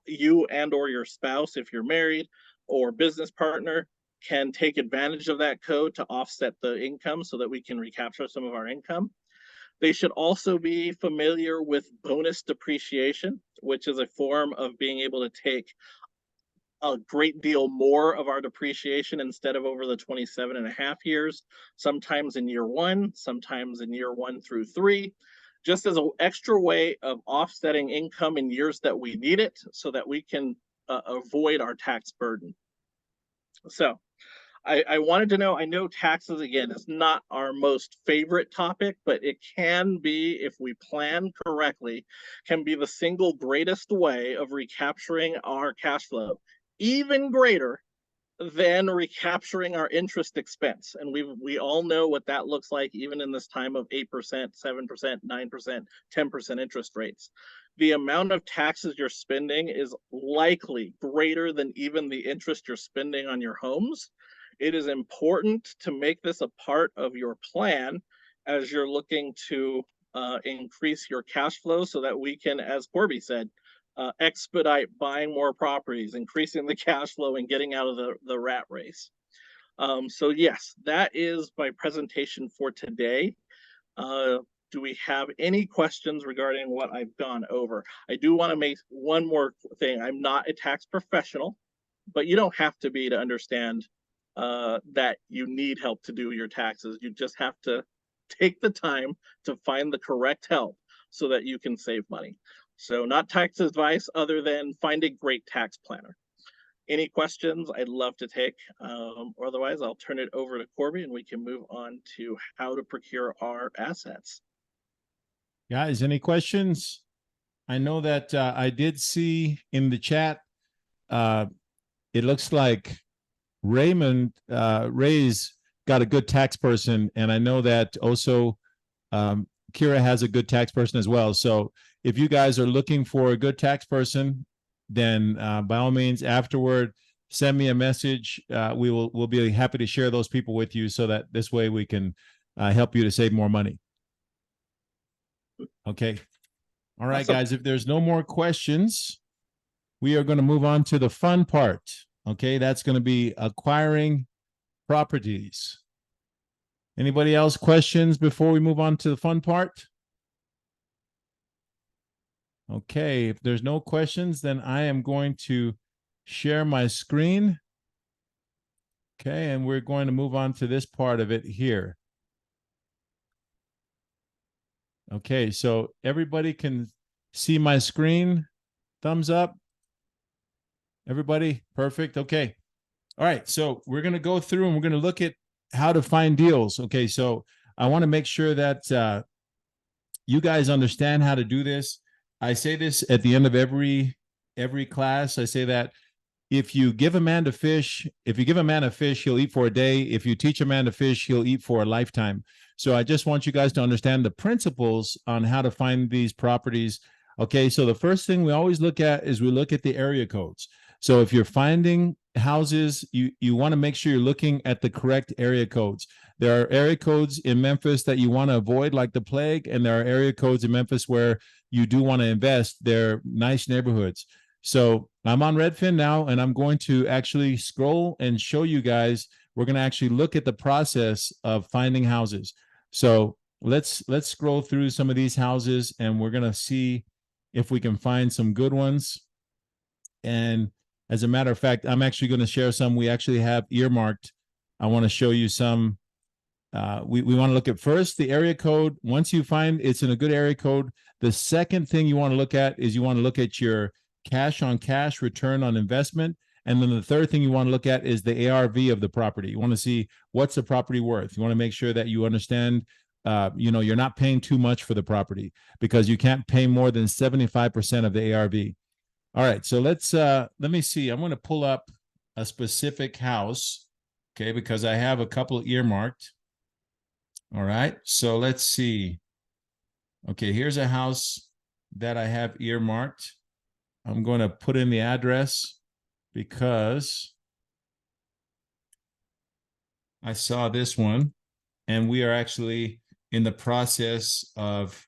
you and or your spouse, if you're married, or business partner, can take advantage of that code to offset the income so that we can recapture some of our income. They should also be familiar with bonus depreciation, which is a form of being able to take a great deal more of our depreciation instead of over the 27.5 years, sometimes in year 1, sometimes in year 1 through 3, just as an extra way of offsetting income in years that we need it so that we can avoid our tax burden. So I wanted to know, I know taxes, again, is not our most favorite topic, but it can be, if we plan correctly, can be the single greatest way of recapturing our cash flow, even greater than recapturing our interest expense. And we all know what that looks like, even in this time of 8%, 7%, 9%, 10% interest rates. The amount of taxes you're spending is likely greater than even the interest you're spending on your homes. It is important to make this a part of your plan as you're looking to increase your cash flow so that we can, as Korbie said, expedite buying more properties, increasing the cash flow, and getting out of the rat race. So yes, that is my presentation for today. Do we have any questions regarding what I've gone over? I do want to make one more thing. I'm not a tax professional, but you don't have to be to understand that you need help to do your taxes. You just have to take the time to find the correct help so that you can save money. So not tax advice other than find a great tax planner. Any questions I'd love to take. Otherwise, I'll turn it over to Korbie and we can move on to how to procure our assets. Guys, any questions? I know that I did see in the chat, it looks like Ray's got a good tax person, and I know that also Kira has a good tax person as well. So if you guys are looking for a good tax person, then by all means, afterward, send me a message. We'll be happy to share those people with you so that this way we can help you to save more money. Okay. All right, Awesome. guys, if there's no more questions, we are going to move on to the fun part. Okay, that's going to be acquiring properties. Anybody else questions before we move on to the fun part? Okay, if there's no questions, then I am going to share my screen. Okay, and we're going to move on to this part of it here. Okay, so everybody can see my screen. Thumbs up. Everybody, perfect. Okay. All right, so we're going to go through and we're going to look at how to find deals. Okay, so I want to make sure that you guys understand how to do this. I say this at the end of every class. I say that if you give a man a fish, he'll eat for a day. If you teach a man to fish, he'll eat for a lifetime. So I just want you guys to understand the principles on how to find these properties. Okay, so the first thing we always look at is we look at the area codes. So if you're finding houses, you want to make sure you're looking at the correct area codes. There are area codes in Memphis that you want to avoid like the plague, and there are area codes in Memphis where you do want to invest. They're nice neighborhoods. So I'm on Redfin now, and I'm going to actually scroll and show you guys. We're going to actually look at the process of finding houses. So let's scroll through some of these houses, and we're going to see if we can find some good ones. And as a matter of fact, I'm actually going to share some we actually have earmarked. I want to show you some. We want to look at first the area code. Once you find it's in a good area code, the second thing you want to look at is you want to look at your cash on cash return on investment. And then the third thing you want to look at is the ARV of the property. You want to see what's the property worth. You want to make sure that you understand, you're not paying too much for the property, because you can't pay more than 75% of the ARV. All right, so let me see. I'm going to pull up a specific house, okay, because I have a couple earmarked. All right, so let's see. Okay, here's a house that I have earmarked. I'm going to put in the address because I saw this one, and we are actually in the process of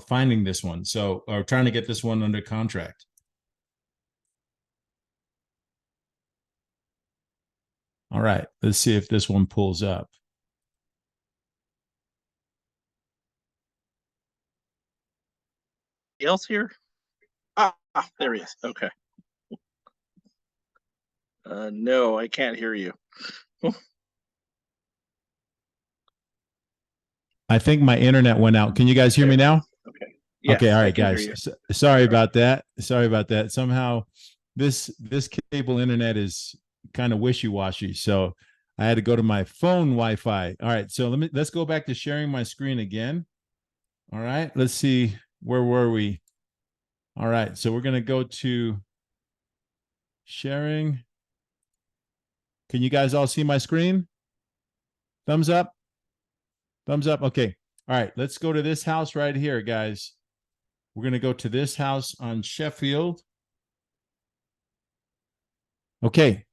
finding this one. So, or trying to get this one under contract. All right, let's see if this one pulls up. Else here? There he is. Okay. No, I can't hear you. I think my internet went out. Can you guys hear me now? Okay. Yes, Okay, all I right, can hear guys. you. Sorry about that. Sorry about that. Somehow this cable internet is kind of wishy-washy. So I had to go to my phone Wi-Fi. All right, so let's go back to sharing my screen again. All right, let's see, where were we? All right, so we're gonna go to sharing. Can you guys all see my screen? Thumbs up. Thumbs up. Okay. All right, let's go to this house right here, guys. We're going to go to this house on Sheffield. Okay.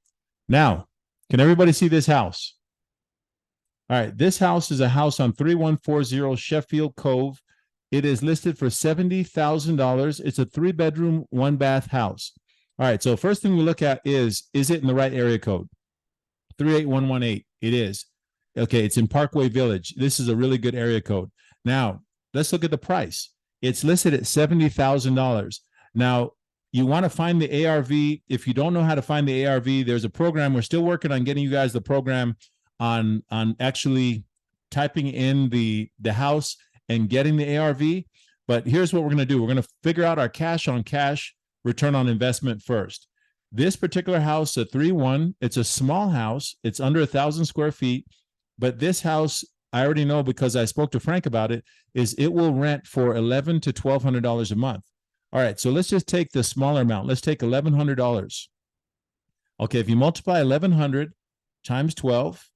Now, can everybody see this house? All right. This house is a house on 3140 Sheffield Cove. It is listed for $70,000. It's a 3-bedroom, 1-bath house. All right. So first thing we look at is it in the right area code? 38118. It is. Okay. It's in Parkway Village. This is a really good area code. Now, let's look at the price. It's listed at $70,000. Now, you want to find the ARV. If you don't know how to find the ARV, there's a program. We're still working on getting you guys the program on actually typing in the house and getting the ARV. But here's what we're going to do. We're going to figure out our cash on cash return on investment first. This particular house, a 3-1, it's a small house. It's under 1,000 square feet. But this house, I already know because I spoke to Frank about it, is it will rent for $1,100 to $1,200 a month. All right, so let's just take the smaller amount. Let's take $1,100. Okay, if you multiply 1,100 times 12,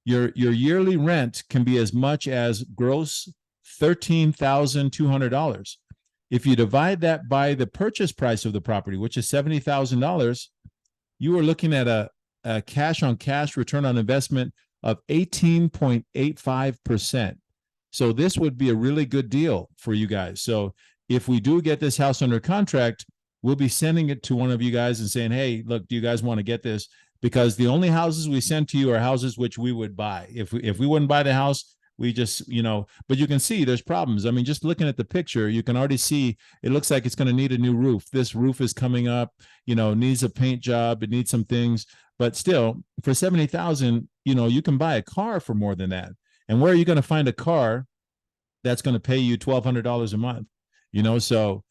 your yearly rent can be as much as gross $13,200. If you divide that by the purchase price of the property, which is $70,000, you are looking at a cash on cash return on investment of 18.85%. So this would be a really good deal for you guys. So if we do get this house under contract, we'll be sending it to one of you guys and saying, hey, look, do you guys want to get this? Because the only houses we send to you are houses which we would buy. If we wouldn't buy the house, we just, but you can see there's problems. I mean, just looking at the picture, you can already see it looks like it's going to need a new roof. This roof is coming up, needs a paint job. It needs some things, but still for $70,000, you can buy a car for more than that. And where are you going to find a car that's going to pay you $1,200 a month? So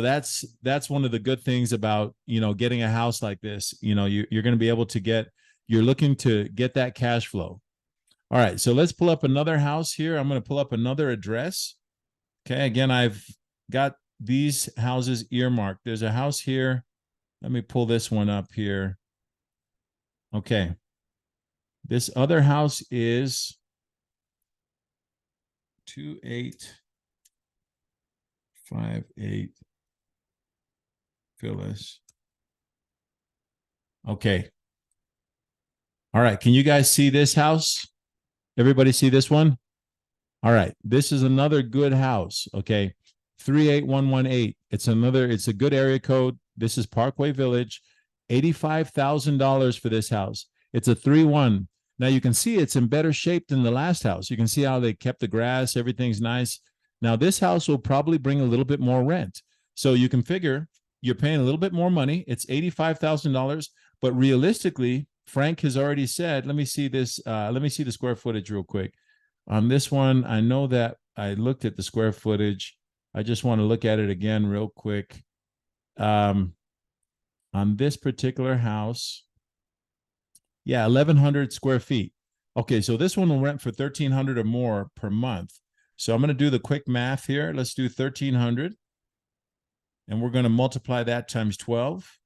that's one of the good things about, getting a house like this. You're going to be able to you're looking to get that cash flow. All right, so let's pull up another house here. I'm going to pull up another address. Okay, again, I've got these houses earmarked. There's a house here. Let me pull this one up here. Okay. This other house is 2858 Phyllis. Okay. All right, can you guys see this house? Everybody see this one? All right, this is another good house, okay? 38118. It's a good area code. This is Parkway Village. $85,000 for this house. It's a 3-1. Now you can see it's in better shape than the last house. You can see how they kept the grass, everything's nice. Now this house will probably bring a little bit more rent. So you can figure you're paying a little bit more money. It's $85,000, but realistically, Frank has already said, let me see this. Let me see the square footage real quick. On this one, I know that I looked at the square footage. I just want to look at it again real quick. On this particular house, yeah, 1,100 square feet. Okay, so this one will rent for $1,300 or more per month. So I'm going to do the quick math here. Let's do 1,300. And we're going to multiply that times 12.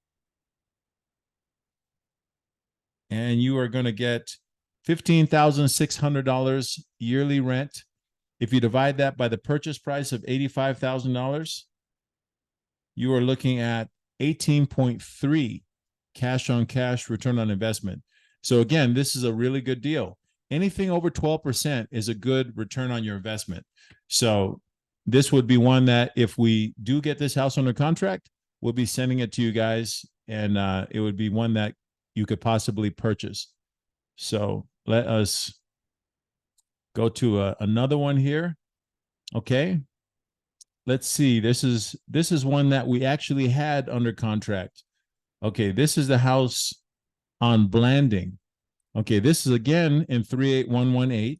And you are going to get $15,600 yearly rent. If you divide that by the purchase price of $85,000, you are looking at 18.3 cash on cash return on investment. So again, this is a really good deal. Anything over 12% is a good return on your investment. So this would be one that if we do get this house under contract, we'll be sending it to you guys, and it would be one that you could possibly purchase. So let us go to another one here. Okay. Let's see. This is one that we actually had under contract. Okay, this is the house on Blanding. Okay, this is again in 38118.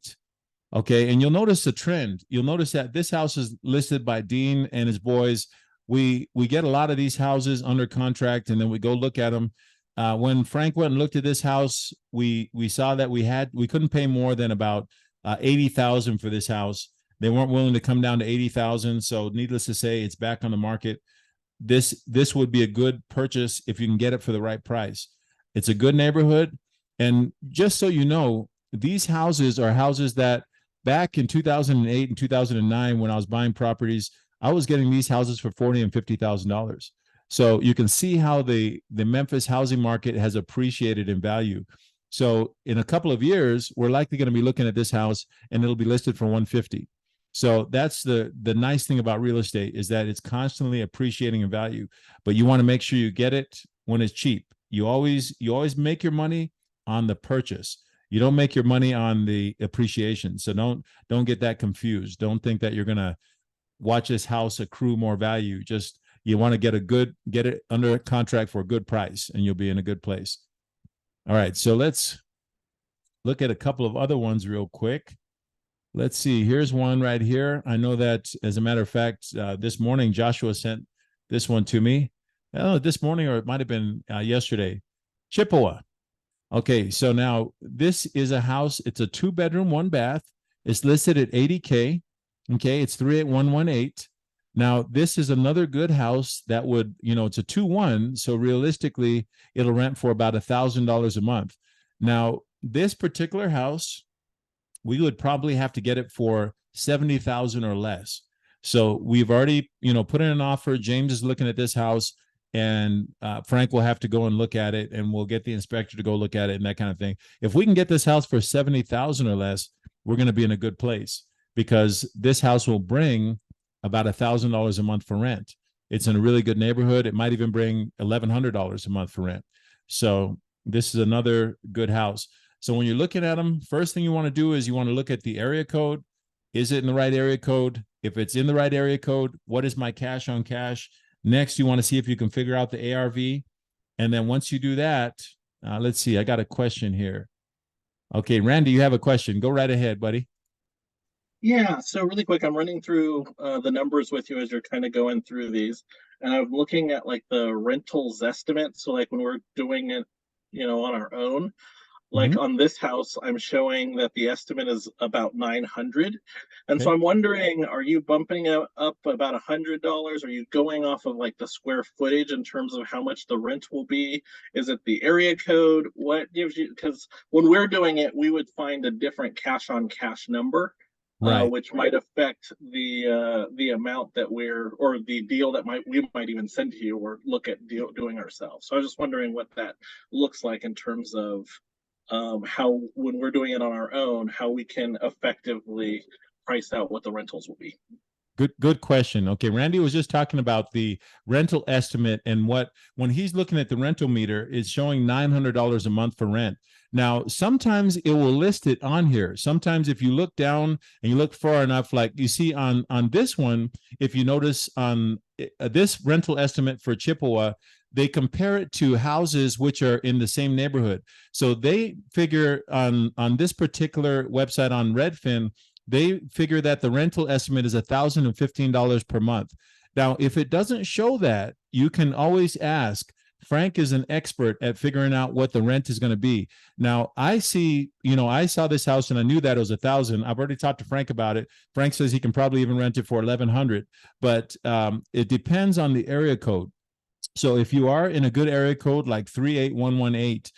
Okay, and you'll notice a trend. You'll notice that this house is listed by Dean and his boys. We get a lot of these houses under contract, and then we go look at them. When Frank went and looked at this house, we saw that we couldn't pay more than about 80,000 for this house. They weren't willing to come down to 80,000. So needless to say, it's back on the market. This would be a good purchase if you can get it for the right price. It's a good neighborhood. And just so you know, these houses are houses that back in 2008 and 2009, when I was buying properties, I was getting these houses for $40,000 and $50,000. So you can see how the Memphis housing market has appreciated in value. So in a couple of years, we're likely going to be looking at this house and it'll be listed for 150. So that's the nice thing about real estate, is that it's constantly appreciating in value, but you want to make sure you get it when it's cheap. You always make your money on the purchase. You don't make your money on the appreciation. So don't get that confused. Don't think that you're going to watch this house accrue more value. Just, you want to get it under contract for a good price, and you'll be in a good place. All right, so let's look at a couple of other ones real quick. Let's see. Here's one right here. I know that, as a matter of fact, this morning Joshua sent this one to me. I don't know, this morning, or it might have been yesterday. Chippewa. Okay, so now this is a house. It's a 2-bedroom, 1-bath. It's listed at $80K. Okay, it's 38118. Now, this is another good house that would, it's a 2-1. So realistically, it'll rent for about $1,000 a month. Now, this particular house, we would probably have to get it for $70,000 or less. So we've already, put in an offer. James is looking at this house, and Frank will have to go and look at it, and we'll get the inspector to go look at it and that kind of thing. If we can get this house for $70,000 or less, we're going to be in a good place, because this house will bring about $1,000 a month for rent. It's in a really good neighborhood. It might even bring $1,100 a month for rent. So this is another good house. So when you're looking at them, first thing you want to do is you want to look at the area code. Is it in the right area code? If it's in the right area code, what is my cash on cash? Next, you want to see if you can figure out the ARV. And then once you do that, let's see, I got a question here. Okay, Randy, you have a question. Go right ahead, buddy. Yeah, so really quick, I'm running through the numbers with you as you're kind of going through these, and I'm looking at like the rentals estimate. So like when we're doing it, on our own, like on this house, I'm showing that the estimate is about 900. And so I'm wondering, are you bumping it up about $100? Are you going off of like the square footage in terms of how much the rent will be? Is it the area code? What gives you, because when we're doing it, we would find a different cash on cash number. Right. Which might affect the amount that or the deal that we might even send to you or look at doing ourselves. So I was just wondering what that looks like in terms of how, when we're doing it on our own, how we can effectively price out what the rentals will be. Good question. Okay, Randy was just talking about the rental estimate, and when he's looking at the rental meter, it's showing $900 a month for rent. Now, sometimes it will list it on here. Sometimes if you look down and you look far enough, like you see on this one, if you notice on this rental estimate for Chippewa, they compare it to houses which are in the same neighborhood. So they figure on this particular website on Redfin, they figure that the rental estimate is $1,015 per month. Now, if it doesn't show that, you can always ask. Frank is an expert at figuring out what the rent is going to be. Now, I saw this house and I knew that it was $1,000. I've already talked to Frank about it. Frank says he can probably even rent it for $1,100, but it depends on the area code. So if you are in a good area code like 38118,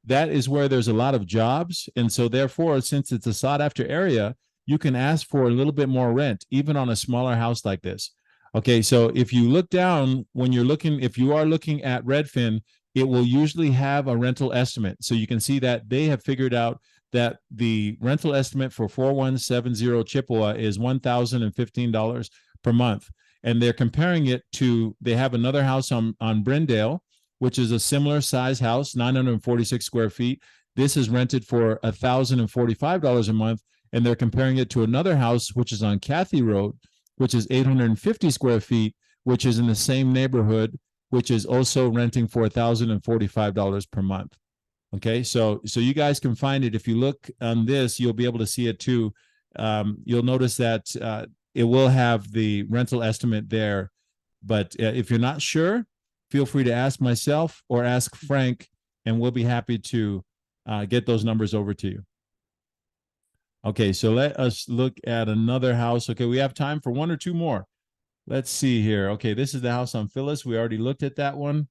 that is where there's a lot of jobs. And so therefore, since it's a sought after area, you can ask for a little bit more rent, even on a smaller house like this. Okay, so if you look down, if you are looking at Redfin, it will usually have a rental estimate. So you can see that they have figured out that the rental estimate for 4170 Chippewa is $1,015 per month. And they're comparing it to, they have another house on Brindale, which is a similar size house, 946 square feet. This is rented for $1,045 a month. And they're comparing it to another house, which is on Cathy Road, which is 850 square feet, which is in the same neighborhood, which is also renting for $1,045 per month. Okay, so you guys can find it. If you look on this, you'll be able to see it too. you'll notice that it will have the rental estimate there. But if you're not sure, feel free to ask myself or ask Frank, and we'll be happy to get those numbers over to you. Okay, so let us look at another house. Okay, we have time for one or two more. Let's see here. Okay, this is the house on Phyllis. We already looked at that one.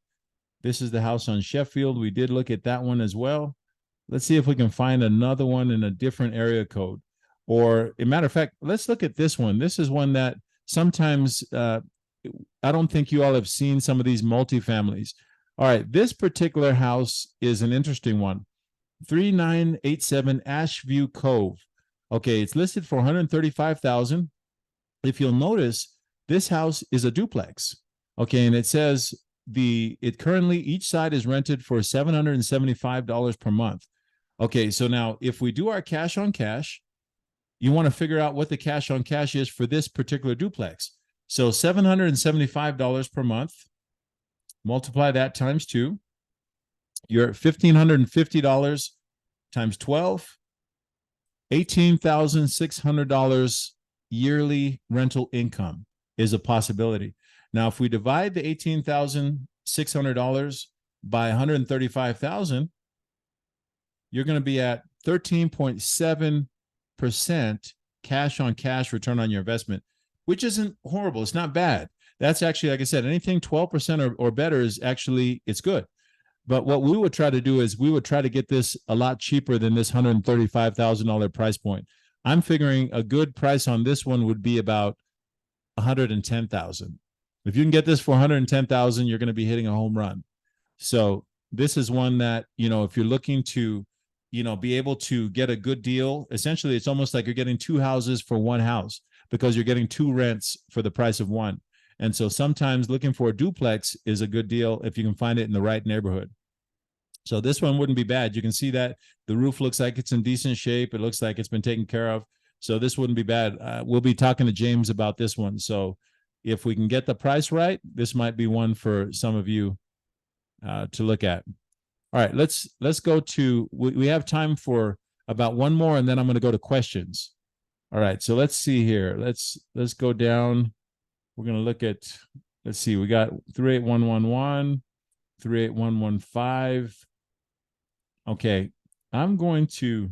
This is the house on Sheffield. We did look at that one as well. Let's see if we can find another one in a different area code. Or, a matter of fact, let's look at this one. This is one that sometimes I don't think you all have seen some of these multifamilies. All right, this particular house is an interesting one. 3987 Ashview Cove. Okay, it's listed for $135,000. If you'll notice, this house is a duplex. Okay, and it says it currently each side is rented for $775 per month. Okay, so now if we do our cash on cash, you want to figure out what the cash on cash is for this particular duplex. So $775 per month, multiply that times 2. You're at $1,550 times 12, $18,600 yearly rental income is a possibility. Now, if we divide the $18,600 by 135,000, you're going to be at 13.7% cash on cash return on your investment, which isn't horrible. It's not bad. That's actually, like I said, anything 12% or better is actually, it's good. But what we would try to do is we would try to get this a lot cheaper than this $135,000 price point. I'm figuring a good price on this one would be about $110,000. If you can get this for $110,000, you're going to be hitting a home run. So this is one that, if you're looking to, be able to get a good deal, essentially it's almost like you're getting 2 houses for 1 house because you're getting 2 rents for the price of 1. And so sometimes looking for a duplex is a good deal if you can find it in the right neighborhood. So this one wouldn't be bad. You can see that the roof looks like it's in decent shape. It looks like it's been taken care of. So this wouldn't be bad. We'll be talking to James about this one. So if we can get the price right, this might be one for some of you to look at. All right, let's go to, we have time for about one more, and then I'm going to go to questions. All right, so let's see here. Let's go down. We're going to look at, let's see, we got 38111, 38115. Okay, I'm going to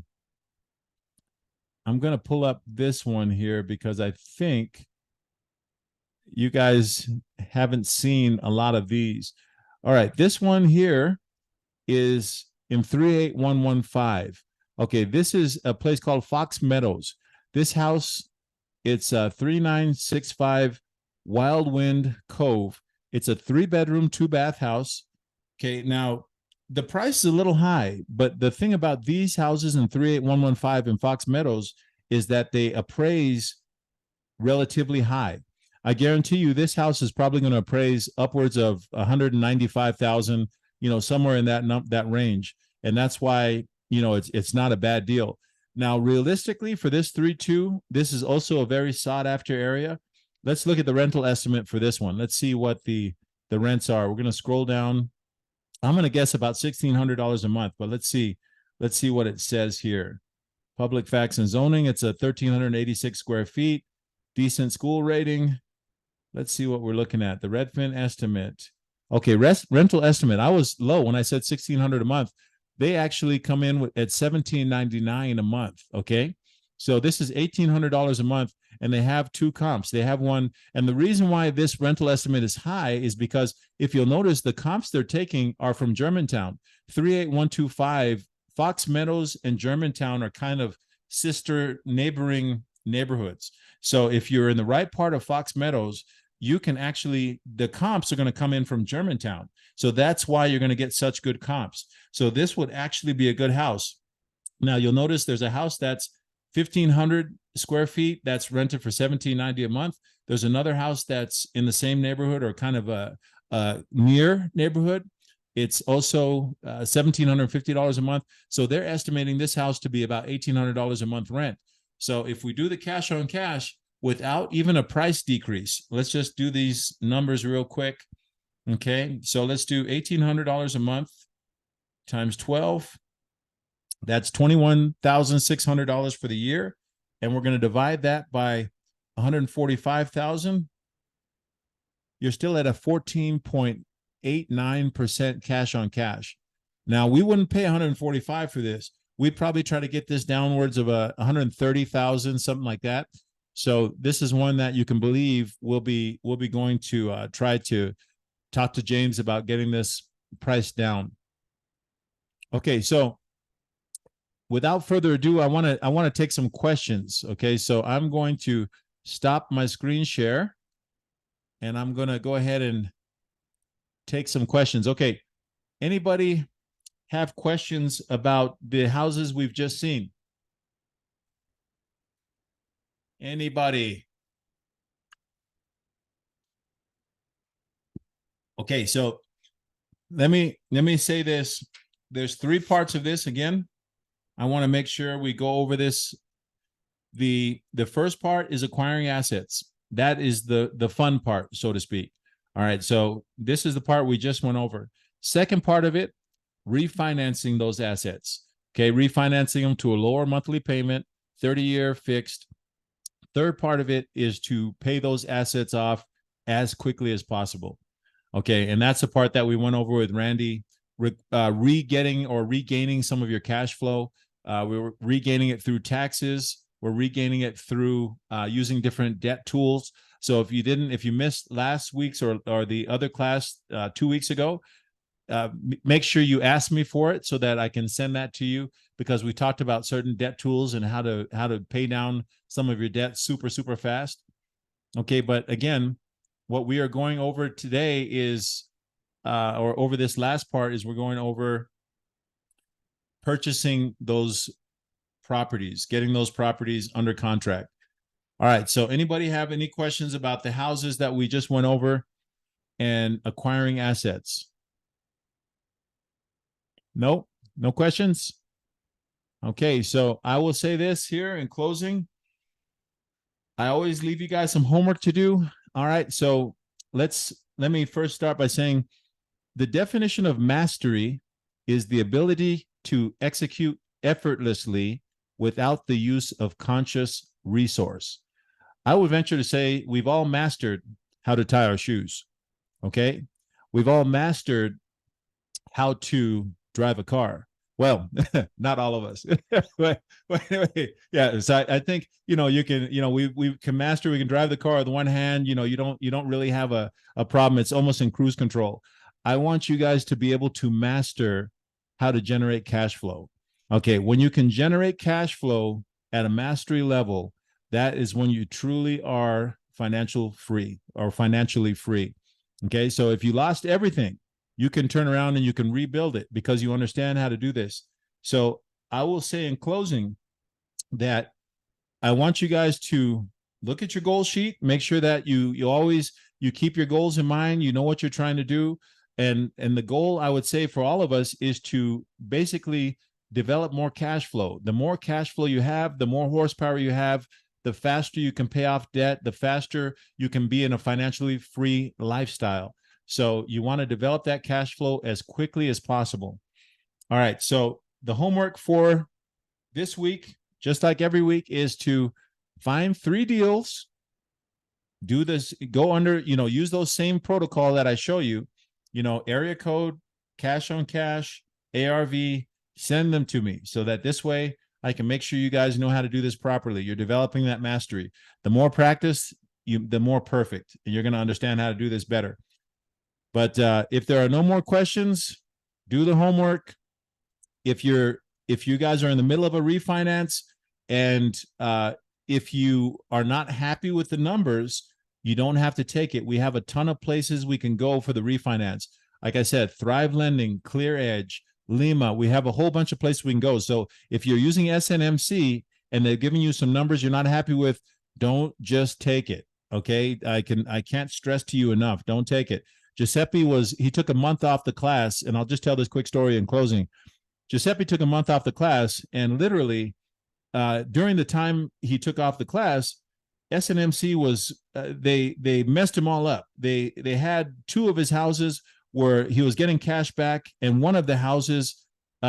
pull up this one here because I think you guys haven't seen a lot of these. All right, this one here is in 38115. Okay, this is a place called Fox Meadows. This house, it's 3965 Wildwind Cove. It's a 3-bedroom, 2-bath house. Okay, now the price is a little high, but the thing about these houses in 38115 in Fox Meadows is that they appraise relatively high. I guarantee you this house is probably going to appraise upwards of 195,000, somewhere in that range. And that's why, it's not a bad deal. Now, realistically, for this 3.2, this is also a very sought after area. Let's look at the rental estimate for this one. Let's see what the rents are. We're going to scroll down. I'm going to guess about $1,600 a month, but let's see what it says here. Public facts and zoning. It's a 1,386 square feet, decent school rating. Let's see what we're looking at. The Redfin estimate. Okay, rental estimate. I was low when I said $1,600 a month. They actually come in at $1,799 a month. Okay, so this is $1,800 a month, and they have 2 comps. They have one, and the reason why this rental estimate is high is because if you'll notice, the comps they're taking are from Germantown. 38125, Fox Meadows and Germantown are kind of sister neighboring neighborhoods. So if you're in the right part of Fox Meadows, you can actually, the comps are going to come in from Germantown. So that's why you're going to get such good comps. So this would actually be a good house. Now you'll notice there's a house that's 1,500 square feet that's rented for $1,790 a month. There's another house that's in the same neighborhood or kind of a near neighborhood. It's also $1,750 a month. So they're estimating this house to be about $1,800 a month rent. So if we do the cash on cash without even a price decrease, let's just do these numbers real quick. Okay, so let's do $1,800 a month times 12. That's $21,600 for the year. and we're going to divide that by 145,000, you're still at a 14.89% cash on cash. Now, we wouldn't pay 145 for this. We'd probably try to get this downwards of 130,000, something like that. So this is one that you can believe we'll be going to try to talk to James about getting this price down. Okay, so without further ado, I want to take some questions. Okay, so I'm going to stop my screen share, and I'm going to go ahead and take some questions. Okay, anybody have questions about the houses we've just seen? Anybody? Okay, so let me say this. There's three parts of this. Again, I want to make sure we go over this. The first part is acquiring assets. That is the fun part, so to speak. All right, so this is the part we just went over. Second part of it, refinancing those assets. Okay, refinancing them to a lower monthly payment, 30-year fixed. Third part of it is to pay those assets off as quickly as possible. Okay, and that's the part that we went over with Randy, regaining some of your cash flow. We were regaining it through taxes. We're regaining it through using different debt tools. So if you missed last week's or the other class 2 weeks ago, make sure you ask me for it so that I can send that to you, because we talked about certain debt tools and how to pay down some of your debt super fast. Okay, but again, what we are going over today is, or over this last part, is we're going over purchasing those properties, getting those properties under contract. All right, so anybody have any questions about the houses that we just went over and acquiring assets? No questions? Okay, so I will say this here in closing. I always leave you guys some homework to do. All right, so let me first start by saying the definition of mastery is the ability to execute effortlessly without the use of conscious resource. I would venture to say we've all mastered how to tie our shoes. Okay, we've all mastered how to drive a car. Well, not all of us. but anyway, yeah. So I think you can we can master. We can drive the car with one hand. You don't really have a problem. It's almost in cruise control. I want you guys to be able to master how to generate cash flow. Okay, when you can generate cash flow at a mastery level, that is when you truly are financially free. Okay, so if you lost everything, you can turn around and you can rebuild it because you understand how to do this. So I will say in closing that I want you guys to look at your goal sheet, make sure that you always keep your goals in mind, you know what you're trying to do. And the goal, I would say, for all of us is to basically develop more cash flow. The more cash flow you have, the more horsepower you have, the faster you can pay off debt, the faster you can be in a financially free lifestyle. So you want to develop that cash flow as quickly as possible. All right. So the homework for this week, just like every week, is to find 3 deals, do this, go under, use those same protocol that I show you, area code, cash on cash, ARV, send them to me so that this way I can make sure you guys know how to do this properly. You're developing that mastery. The more practice, the more perfect, and you're going to understand how to do this better. But if there are no more questions, do the homework. If you guys are in the middle of a refinance and if you are not happy with the numbers, you don't have to take it. We have a ton of places we can go for the refinance. Like I said, Thrive Lending, Clear Edge, Lima. We have a whole bunch of places we can go. So if you're using SNMC and they're giving you some numbers you're not happy with, don't just take it. Okay, I can't stress to you enough. Don't take it. Giuseppe he took a month off the class, and I'll just tell this quick story in closing. Giuseppe took a month off the class, and literally during the time he took off the class, SNMC was they messed him all up. They had 2 of his houses where he was getting cash back, and one of the houses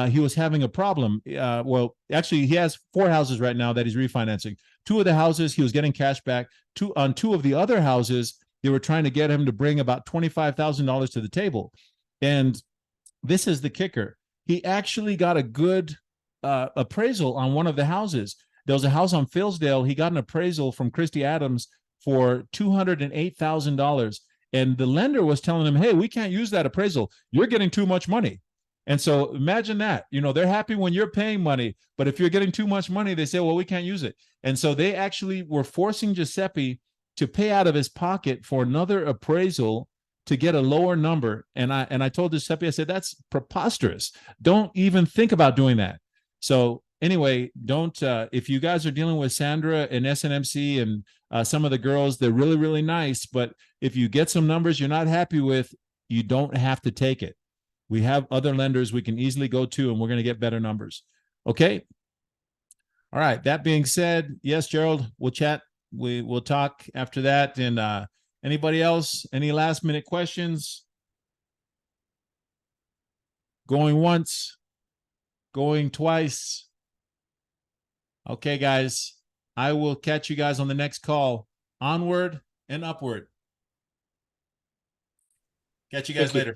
he was having a problem. Well, actually, he has 4 houses right now that he's refinancing. Two of the houses, he was getting cash back. On two of the other houses, they were trying to get him to bring about $25,000 to the table. And this is the kicker. He actually got a good appraisal on one of the houses. There was a house on Fillsdale. He got an appraisal from Christy Adams for $208,000. And the lender was telling him, hey, we can't use that appraisal. You're getting too much money. And so imagine that, they're happy when you're paying money, but if you're getting too much money, they say, well, we can't use it. And so they actually were forcing Giuseppe to pay out of his pocket for another appraisal to get a lower number. And I told Giuseppe, I said, that's preposterous. Don't even think about doing that. So anyway, don't, if you guys are dealing with Sandra and SNMC and some of the girls, they're really, really nice. But if you get some numbers you're not happy with, you don't have to take it. We have other lenders we can easily go to, and we're going to get better numbers. Okay. All right. That being said, yes, Gerald, we'll chat. We'll talk after that. And anybody else? Any last minute questions? Going once, going twice. Okay, guys. I will catch you guys on the next call. Onward and upward. Catch you guys later.